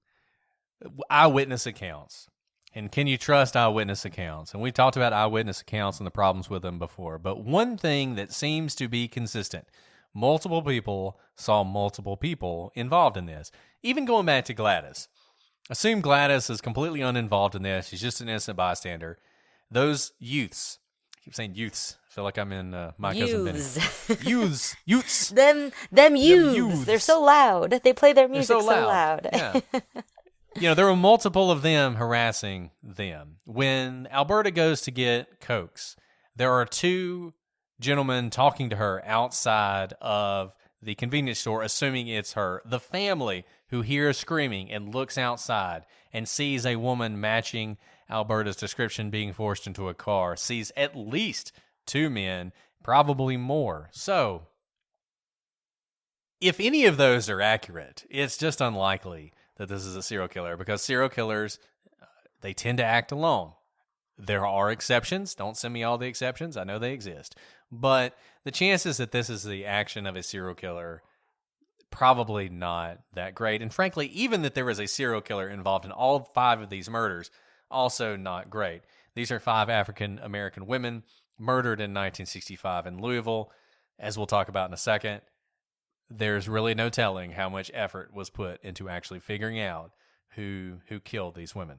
eyewitness accounts. And can you trust eyewitness accounts? And we talked about eyewitness accounts and the problems with them before. But one thing that seems to be consistent, multiple people saw multiple people involved in this. Even going back to Gladys. Assume Gladys is completely uninvolved in this. She's just an innocent bystander. Those youths, I keep saying youths. I feel like I'm in My Cousin Benny. Youths. Them youths. They're so loud. They play their music so loud. Yeah. There were multiple of them harassing them. When Alberta goes to get Cokes, there are 2 gentlemen talking to her outside of the convenience store, assuming it's her. The family who hears screaming and looks outside and sees a woman matching Alberta's description being forced into a car sees at least 2 men, probably more. So, if any of those are accurate, it's just unlikely that this is a serial killer, because serial killers, they tend to act alone. There are exceptions. Don't send me all the exceptions. I know they exist. But the chances that this is the action of a serial killer, probably not that great. And frankly, even that there is a serial killer involved in all 5 of these murders, also not great. These are 5 African-American women murdered in 1965 in Louisville. As we'll talk about in a second, there's really no telling how much effort was put into actually figuring out who killed these women.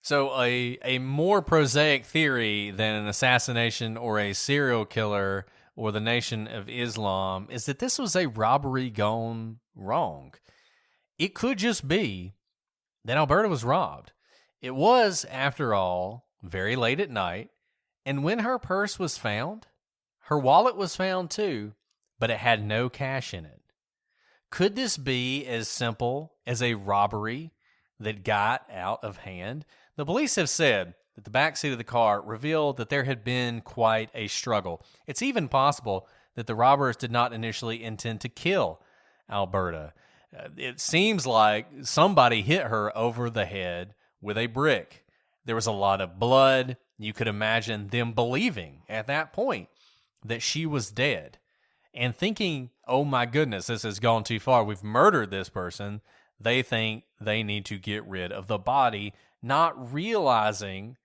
So a more prosaic theory than an assassination or a serial killer or the Nation of Islam is that this was a robbery gone wrong. It could just be that Alberta was robbed. It was, after all, very late at night, and when her purse was found, her wallet was found too, but it had no cash in it. Could this be as simple as a robbery that got out of hand? The police have said that the backseat of the car revealed that there had been quite a struggle. It's even possible that the robbers did not initially intend to kill Alberta. It seems like somebody hit her over the head with a brick. There was a lot of blood. You could imagine them believing at that point that she was dead and thinking, oh my goodness, this has gone too far. We've murdered this person. They think they need to get rid of the body, not realizing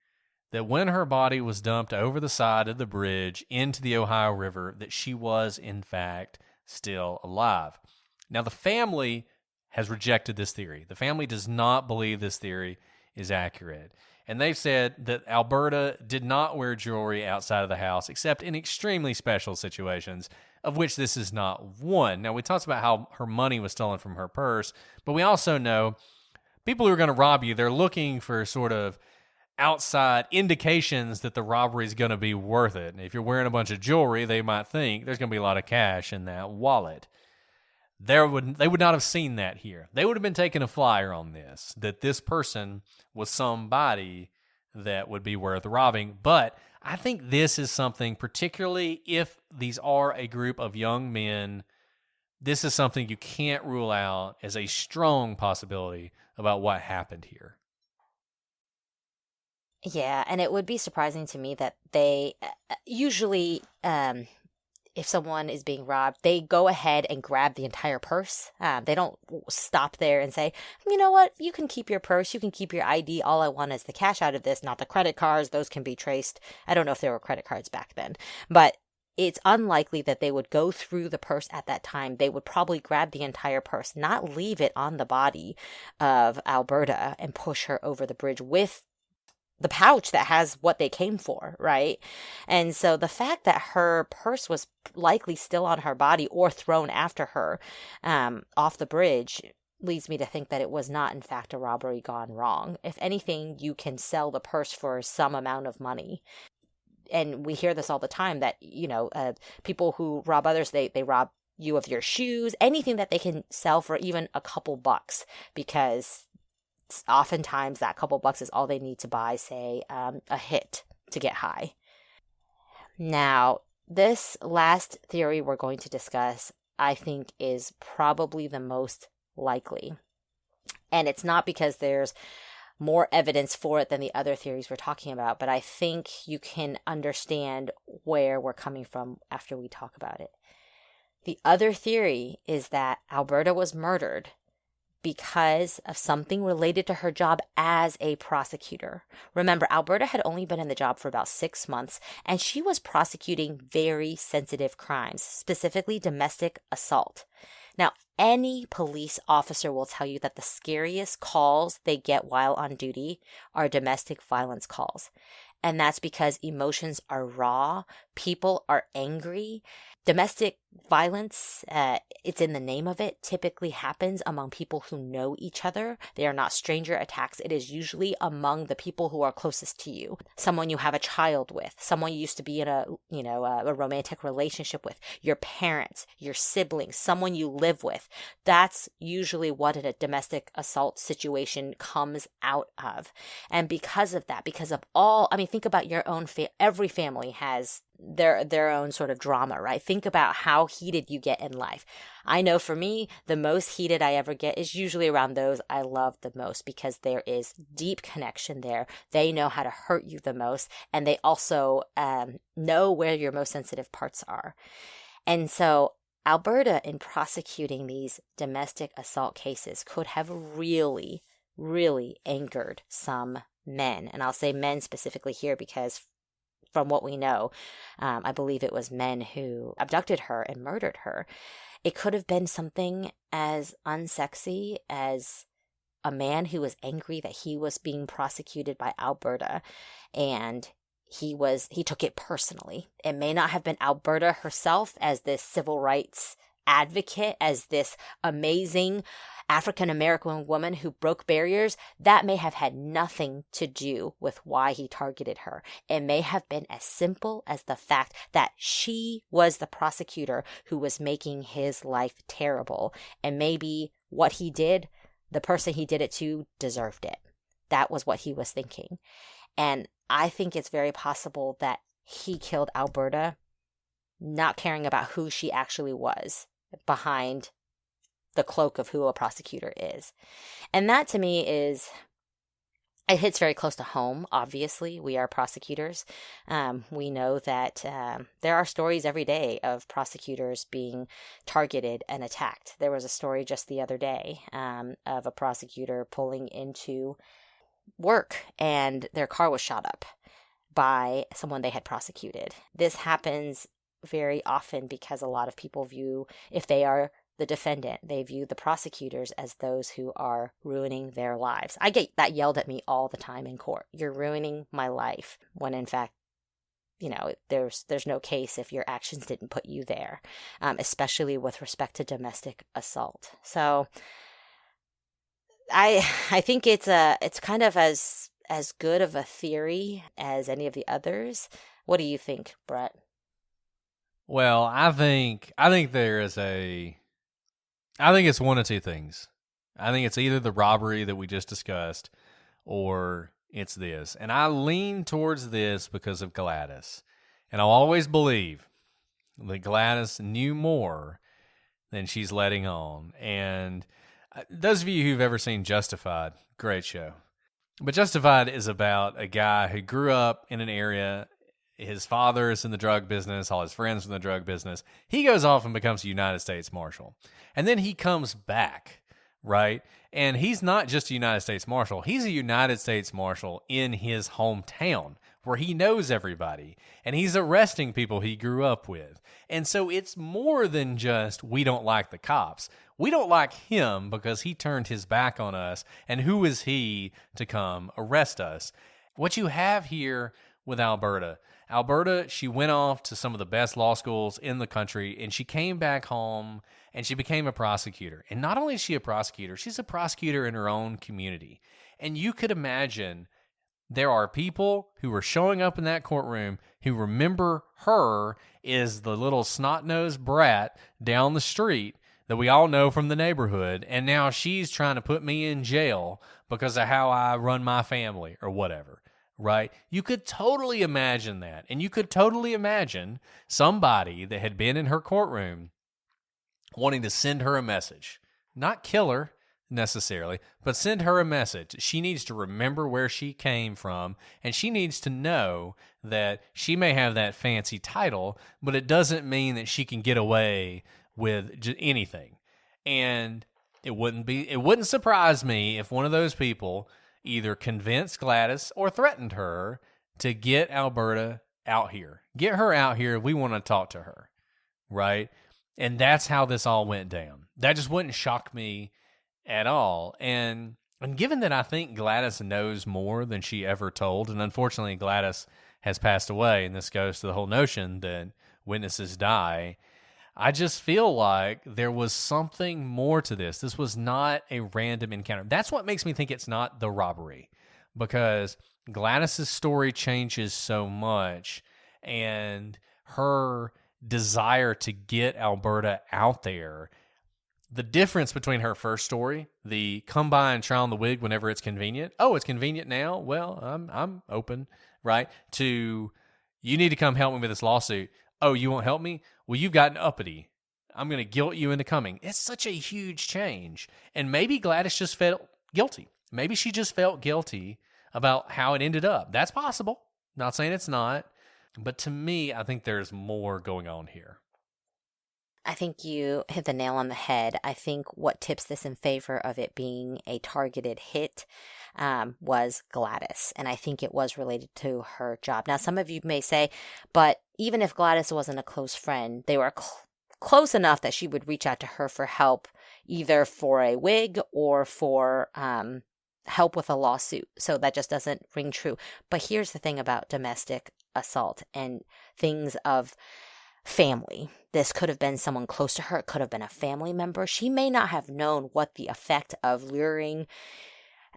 that when her body was dumped over the side of the bridge into the Ohio River, that she was, in fact, still alive. Now, the family has rejected this theory. The family does not believe this theory is accurate. And they've said that Alberta did not wear jewelry outside of the house except in extremely special situations, of which this is not one. Now, we talked about how her money was stolen from her purse, but we also know people who are going to rob you, they're looking for sort of outside indications that the robbery is going to be worth it. And if you're wearing a bunch of jewelry, they might think there's going to be a lot of cash in that wallet. They would not have seen that here. They would have been taking a flyer on this, that this person was somebody that would be worth robbing. But I think this is something, particularly if these are a group of young men, this is something you can't rule out as a strong possibility about what happened here. Yeah, and it would be surprising to me that they usually, if someone is being robbed, they go ahead and grab the entire purse. They don't stop there and say, you know what, you can keep your purse, you can keep your ID. All I want is the cash out of this, not the credit cards. Those can be traced. I don't know if there were credit cards back then, but it's unlikely that they would go through the purse at that time. They would probably grab the entire purse, not leave it on the body of Alberta and push her over the bridge with the pouch that has what they came for, right? And so the fact that her purse was likely still on her body or thrown after her off the bridge leads me to think that it was not, in fact, a robbery gone wrong. If anything, you can sell the purse for some amount of money. And we hear this all the time that, people who rob others, they rob you of your shoes, anything that they can sell for even a couple bucks, because oftentimes that couple bucks is all they need to buy, say, a hit to get high. Now, this last theory we're going to discuss, I think, is probably the most likely. And it's not because there's more evidence for it than the other theories we're talking about, but I think you can understand where we're coming from after we talk about it. The other theory is that Alberta was murdered because of something related to her job as a prosecutor. Remember, Alberta had only been in the job for about 6 months, and she was prosecuting very sensitive crimes, specifically domestic assault. Now, any police officer will tell you that the scariest calls they get while on duty are domestic violence calls. And that's because emotions are raw, people are angry. Domestic violence, it's in the name of it, typically happens among people who know each other. They are not stranger attacks. It is usually among the people who are closest to you. Someone you have a child with, someone you used to be in a romantic relationship with, your parents, your siblings, someone you live with. That's usually what a domestic assault situation comes out of. And because of that, think about your own every family has their own sort of drama, right? Think about how heated you get in life. I know for me, the most heated I ever get is usually around those I love the most, because there is deep connection there. They know how to hurt you the most, and they also know where your most sensitive parts are. And so Alberta, in prosecuting these domestic assault cases, could have really, really angered some men. And I'll say men specifically here because from what we know, I believe it was men who abducted her and murdered her. It could have been something as unsexy as a man who was angry that he was being prosecuted by Alberta, and he took it personally. It may not have been Alberta herself as this civil rights advocate, as this amazing African-American woman who broke barriers. That may have had nothing to do with why he targeted her. It may have been as simple as the fact that she was the prosecutor who was making his life terrible. And maybe what he did, the person he did it to deserved it. That was what he was thinking. And I think it's very possible that he killed Alberta not caring about who she actually was behind the cloak of who a prosecutor is. And that to me it hits very close to home. Obviously, we are prosecutors. We know that there are stories every day of prosecutors being targeted and attacked. There was a story just the other day of a prosecutor pulling into work and their car was shot up by someone they had prosecuted. This happens very often because a lot of people view, if they are the defendant, they view the prosecutors as those who are ruining their lives. I get that yelled at me all the time in court. You're ruining my life, when in fact, there's no case if your actions didn't put you there, especially with respect to domestic assault. So I think it's kind of as good of a theory as any of the others. What do you think, Brett? Well, I think it's one of two things. I think it's either the robbery that we just discussed, or it's this. And I lean towards this because of Gladys. And I'll always believe that Gladys knew more than she's letting on. And those of you who've ever seen Justified, great show. But Justified is about a guy who grew up in an area. His father is in the drug business. All his friends are in the drug business. He goes off and becomes a United States Marshal. And then he comes back, right? And he's not just a United States Marshal. He's a United States Marshal in his hometown where he knows everybody. And he's arresting people he grew up with. And so it's more than just, we don't like the cops. We don't like him because he turned his back on us. And who is he to come arrest us? what you have here with Alberta, she went off to some of the best law schools in the country, and she came back home and she became a prosecutor. And not only is she a prosecutor, she's a prosecutor in her own community. And you could imagine there are people who are showing up in that courtroom who remember her as the little snot-nosed brat down the street that we all know from the neighborhood, and now she's trying to put me in jail because of how I run my family or whatever, right? You could totally imagine that. And you could totally imagine somebody that had been in her courtroom wanting to send her a message. Not kill her necessarily, but send her a message. She needs to remember where she came from, and she needs to know that she may have that fancy title, but it doesn't mean that she can get away with anything. And it wouldn't surprise me if one of those people either convinced Gladys or threatened her to get Alberta out here. Get her out here. We want to talk to her, right? And that's how this all went down. That just wouldn't shock me at all. And given that I think Gladys knows more than she ever told, and unfortunately Gladys has passed away, and this goes to the whole notion that witnesses die, I just feel like there was something more to this. This was not a random encounter. That's what makes me think it's not the robbery, because Gladys's story changes so much, and her desire to get Alberta out there, the difference between her first story, the come by and try on the wig whenever it's convenient. Oh, it's convenient now? Well, I'm open, right? To, you need to come help me with this lawsuit. Oh, you won't help me? Well, you've gotten uppity. I'm going to guilt you into coming. It's such a huge change. And maybe Gladys just felt guilty. Maybe she just felt guilty about how it ended up. That's possible. Not saying it's not. But to me, I think there's more going on here. I think you hit the nail on the head. I think what tips this in favor of it being a targeted hit was Gladys. And I think it was related to her job. Now, some of you may say, but even if Gladys wasn't a close friend, they were close enough that she would reach out to her for help, either for a wig or for help with a lawsuit. So that just doesn't ring true. But here's the thing about domestic assault and things of family. This could have been someone close to her. It could have been a family member. She may not have known what the effect of luring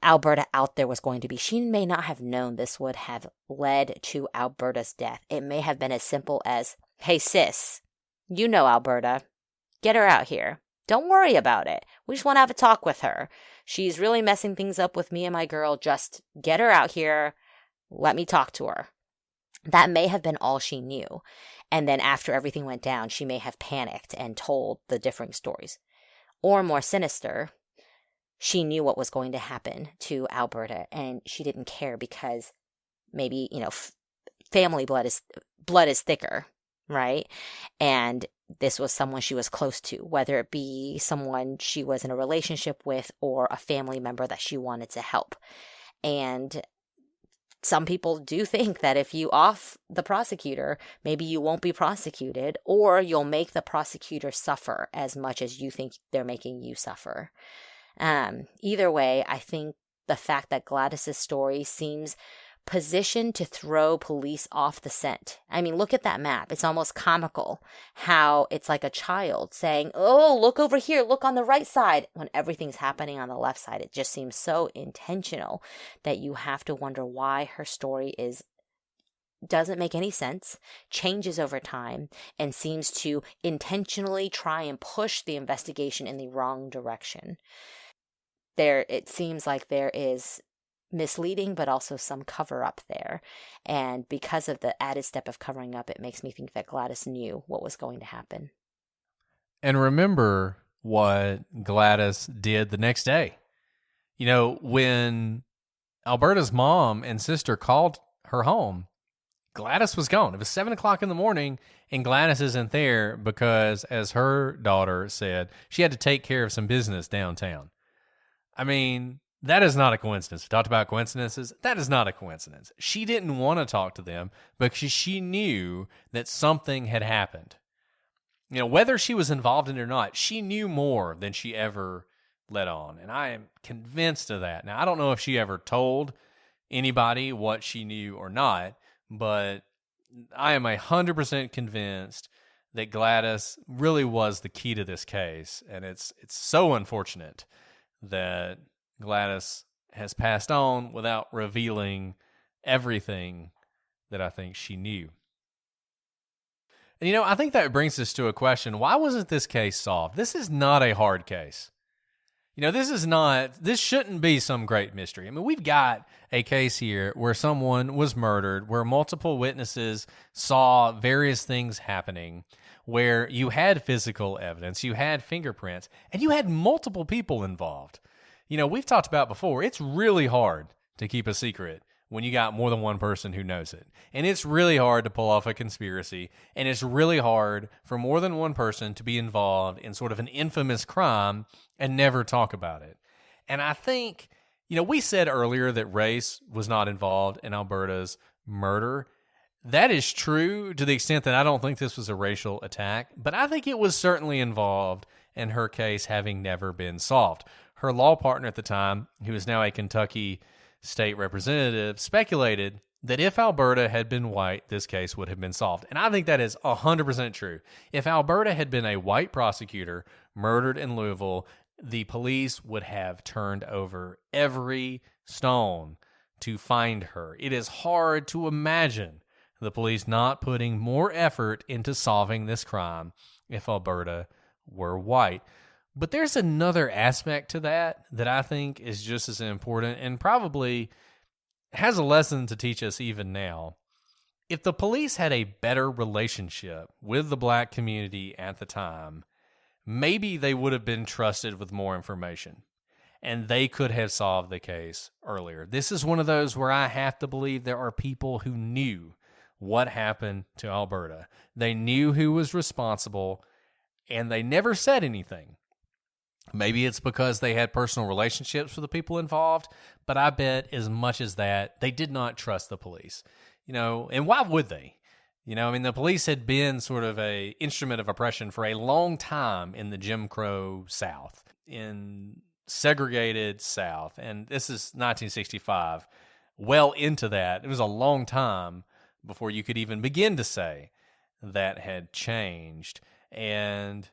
Alberta out there was going to be. She may not have known this would have led to Alberta's death. It may have been as simple as, hey, sis, you know Alberta. Get her out here. Don't worry about it. We just want to have a talk with her. She's really messing things up with me and my girl. Just get her out here. Let me talk to her. That may have been all she knew. And then after everything went down, she may have panicked and told the differing stories. Or more sinister, she knew what was going to happen to Alberta and she didn't care because maybe, family blood is thicker, right? And this was someone she was close to, whether it be someone she was in a relationship with or a family member that she wanted to help. And some people do think that if you off the prosecutor, maybe you won't be prosecuted, or you'll make the prosecutor suffer as much as you think they're making you suffer. Either way, I think the fact that Gladys's story seems positioned to throw police off the scent. I mean, look at that map. It's almost comical how it's like a child saying, oh, look over here, look on the right side, when everything's happening on the left side. It just seems so intentional that you have to wonder why her story doesn't make any sense, changes over time, and seems to intentionally try and push the investigation in the wrong direction. It seems like there is misleading, but also some cover up there. And because of the added step of covering up, it makes me think that Gladys knew what was going to happen. And remember what Gladys did the next day. When Alberta's mom and sister called her home, Gladys was gone. It was 7 o'clock in the morning, and Gladys isn't there because, as her daughter said, she had to take care of some business downtown. I mean, that is not a coincidence. We talked about coincidences. That is not a coincidence. She didn't want to talk to them because she knew that something had happened. Whether she was involved in it or not, she knew more than she ever let on. And I am convinced of that. Now, I don't know if she ever told anybody what she knew or not, but I am 100% convinced that Gladys really was the key to this case, and it's so unfortunate that Gladys has passed on without revealing everything that I think she knew. And I think that brings us to a question. Why wasn't this case solved? This is not a hard case. This shouldn't be some great mystery. I mean, we've got a case here where someone was murdered, where multiple witnesses saw various things happening, where you had physical evidence, you had fingerprints, and you had multiple people involved. We've talked about before, it's really hard to keep a secret when you got more than one person who knows it. And it's really hard to pull off a conspiracy, and it's really hard for more than one person to be involved in sort of an infamous crime and never talk about it. And I think, we said earlier that race was not involved in Alberta's murder. That is true to the extent that I don't think this was a racial attack, but I think it was certainly involved in her case having never been solved. Her law partner at the time, who is now a Kentucky state representative, speculated that if Alberta had been white, this case would have been solved. And I think that is 100% true. If Alberta had been a white prosecutor murdered in Louisville, the police would have turned over every stone to find her. It is hard to imagine the police not putting more effort into solving this crime if Alberta were white. But there's another aspect to that I think is just as important and probably has a lesson to teach us even now. If the police had a better relationship with the black community at the time, maybe they would have been trusted with more information, and they could have solved the case earlier. This is one of those where I have to believe there are people who knew what happened to Alberta. They knew who was responsible, and they never said anything. Maybe it's because they had personal relationships with the people involved, but I bet as much as that, they did not trust the police. And why would they? The police had been sort of a instrument of oppression for a long time in the Jim Crow South, in segregated South. And this is 1965. Well into that, it was a long time before you could even begin to say that had changed. And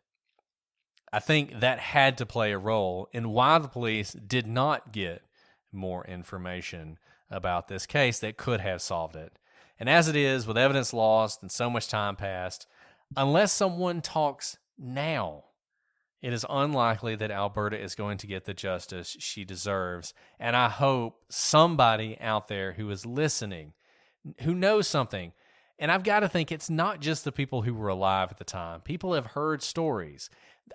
I think that had to play a role in why the police did not get more information about this case that could have solved it. And as it is, with evidence lost and so much time passed, unless someone talks now, it is unlikely that Alberta is going to get the justice she deserves. And I hope somebody out there who is listening, who knows something, and I've got to think it's not just the people who were alive at the time. People have heard stories.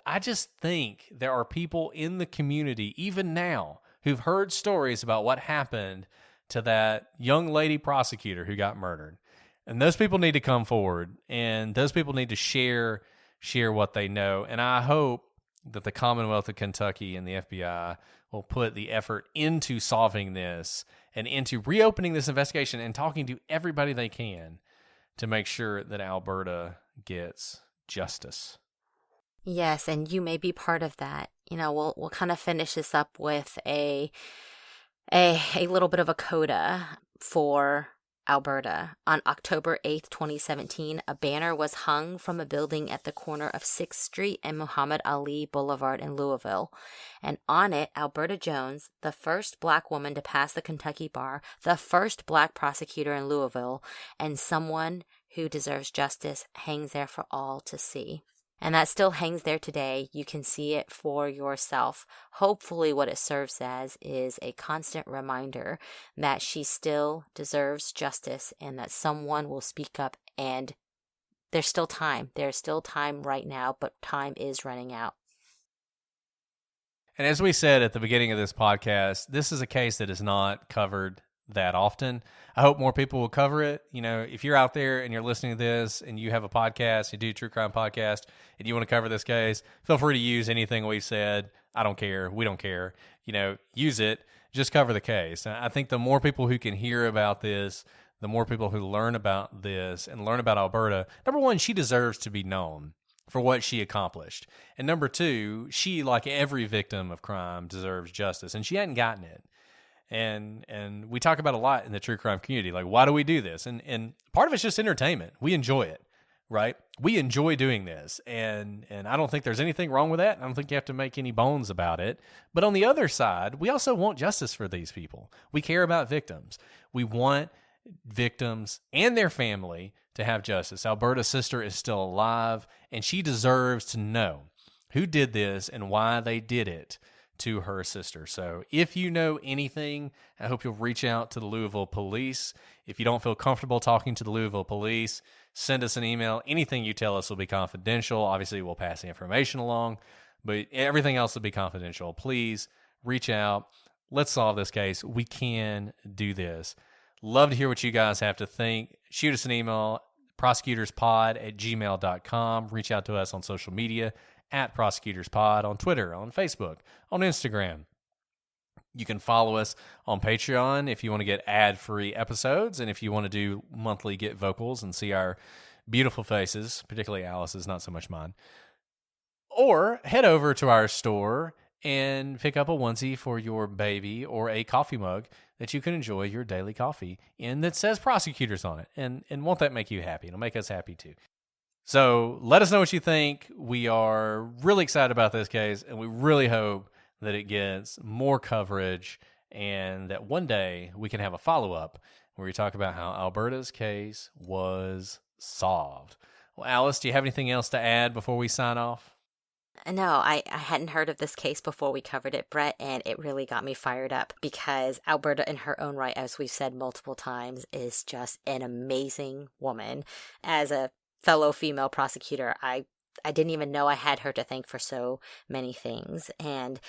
I just think there are people in the community, even now, who've heard stories about what happened to that young lady prosecutor who got murdered. And those people need to come forward, and those people need to share what they know. And I hope that the Commonwealth of Kentucky and the FBI will put the effort into solving this and into reopening this investigation and talking to everybody they can to make sure that Alberta gets justice. Yes, and you may be part of that. We'll kind of finish this up with a little bit of a coda for Alberta. On October 8th, 2017, a banner was hung from a building at the corner of 6th Street and Muhammad Ali Boulevard in Louisville. And on it, Alberta Jones, the first black woman to pass the Kentucky bar, the first black prosecutor in Louisville, and someone who deserves justice, hangs there for all to see. And that still hangs there today. You can see it for yourself. Hopefully what it serves as is a constant reminder that she still deserves justice and that someone will speak up, and there's still time. There's still time right now, but time is running out. And as we said at the beginning of this podcast, this is a case that is not covered that often. I hope more people will cover it. If you're out there and you're listening to this and you have a podcast, you do a true crime podcast, and you want to cover this case, feel free to use anything we've said. I don't care. We don't care. Use it. Just cover the case. And I think the more people who can hear about this, the more people who learn about this and learn about Alberta, number one, she deserves to be known for what she accomplished. And number two, she, like every victim of crime, deserves justice. And she hadn't gotten it. And we talk about a lot in the true crime community. Like, why do we do this? And part of it's just entertainment. We enjoy it, right? We enjoy doing this. And I don't think there's anything wrong with that. I don't think you have to make any bones about it. But on the other side, we also want justice for these people. We care about victims. We want victims and their family to have justice. Alberta's sister is still alive, and she deserves to know who did this and why they did it to her sister. So if you know anything, I hope you'll reach out to the Louisville police. If you don't feel comfortable talking to the Louisville police, send us an email. Anything you tell us will be confidential. Obviously, we'll pass the information along, but everything else will be confidential. Please reach out. Let's solve this case. We can do this. Love to hear what you guys have to think. Shoot us an email, prosecutorspod@gmail.com. Reach out to us on social media @prosecutorspod, on Twitter, on Facebook, on Instagram. You can follow us on Patreon if you want to get ad-free episodes, and if you want to do monthly Get Vocals and see our beautiful faces, particularly Alice's, not so much mine. Or head over to our store and pick up a onesie for your baby or a coffee mug that you can enjoy your daily coffee in that says Prosecutors on it. And won't that make you happy? It'll make us happy too. So let us know what you think. We are really excited about this case, and we really hope that it gets more coverage and that one day we can have a follow-up where we talk about how Alberta's case was solved. Well, Alice, do you have anything else to add before we sign off? No, I hadn't heard of this case before we covered it, Brett, and it really got me fired up because Alberta, in her own right, as we've said multiple times, is just an amazing woman. As a fellow female prosecutor, I didn't even know I had her to thank for so many things. And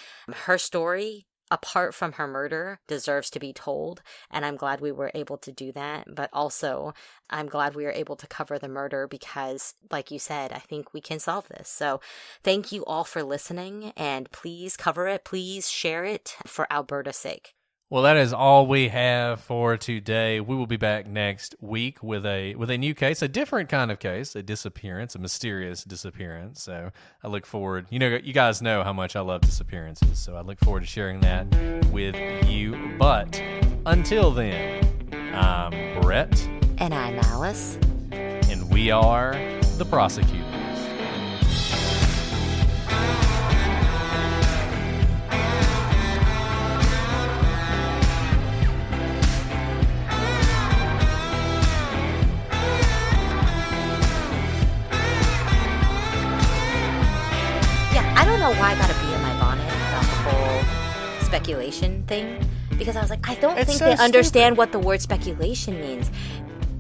her story, apart from her murder, deserves to be told. And I'm glad we were able to do that. But also, I'm glad we were able to cover the murder because, like you said, I think we can solve this. So thank you all for listening. And please cover it. Please share it for Alberta's sake. Well, that is all we have for today. We will be back next week with a new case, a different kind of case, a disappearance, a mysterious disappearance. So I look forward. You guys know how much I love disappearances, so I look forward to sharing that with you. But until then, I'm Brett. And I'm Alice. And we are the Prosecutors. I don't know why I got a bee in my bonnet about the whole speculation thing, because I was like, I don't think they understand what the word speculation means.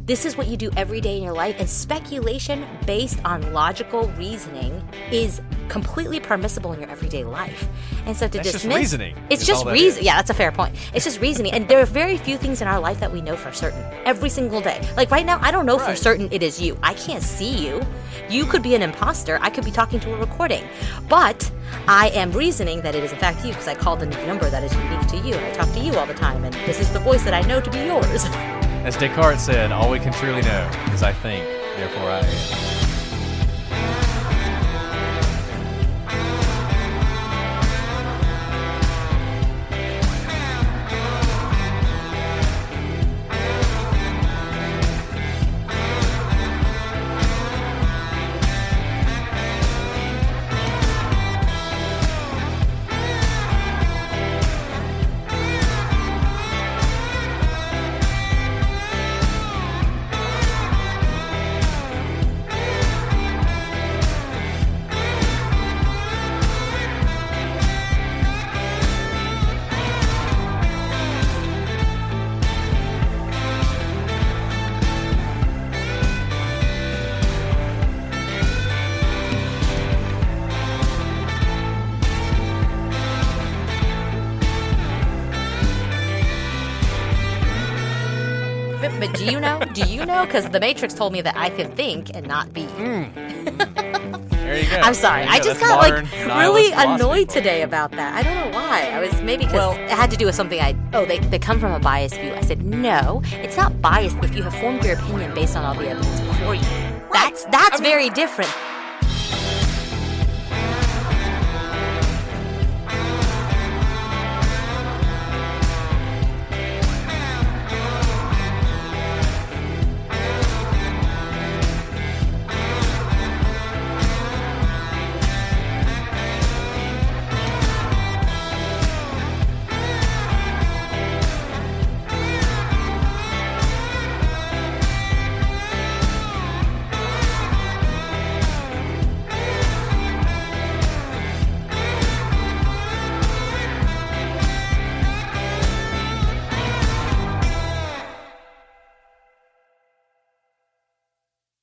This is what you do every day in your life, and speculation based on logical reasoning is completely permissible in your everyday life. And so that's just reasoning. It's just reason. Yeah, that's a fair point. It's just reasoning. And there are very few things in our life that we know for certain every single day. Like right now, I don't know for certain it is you. I can't see you. You could be an imposter. I could be talking to a recording. But I am reasoning that it is in fact you because I called a number that is unique to you. And I talk to you all the time. And this is the voice that I know to be yours. As Descartes said, all we can truly know is I think, therefore I am. But do you know? Because the Matrix told me that I could think and not be. There you go. I'm sorry. I just got really annoyed today about that. I don't know why. I was maybe because it had to do with something they come from a biased view. I said, no, it's not biased if you have formed your opinion based on all the evidence before you. That's very different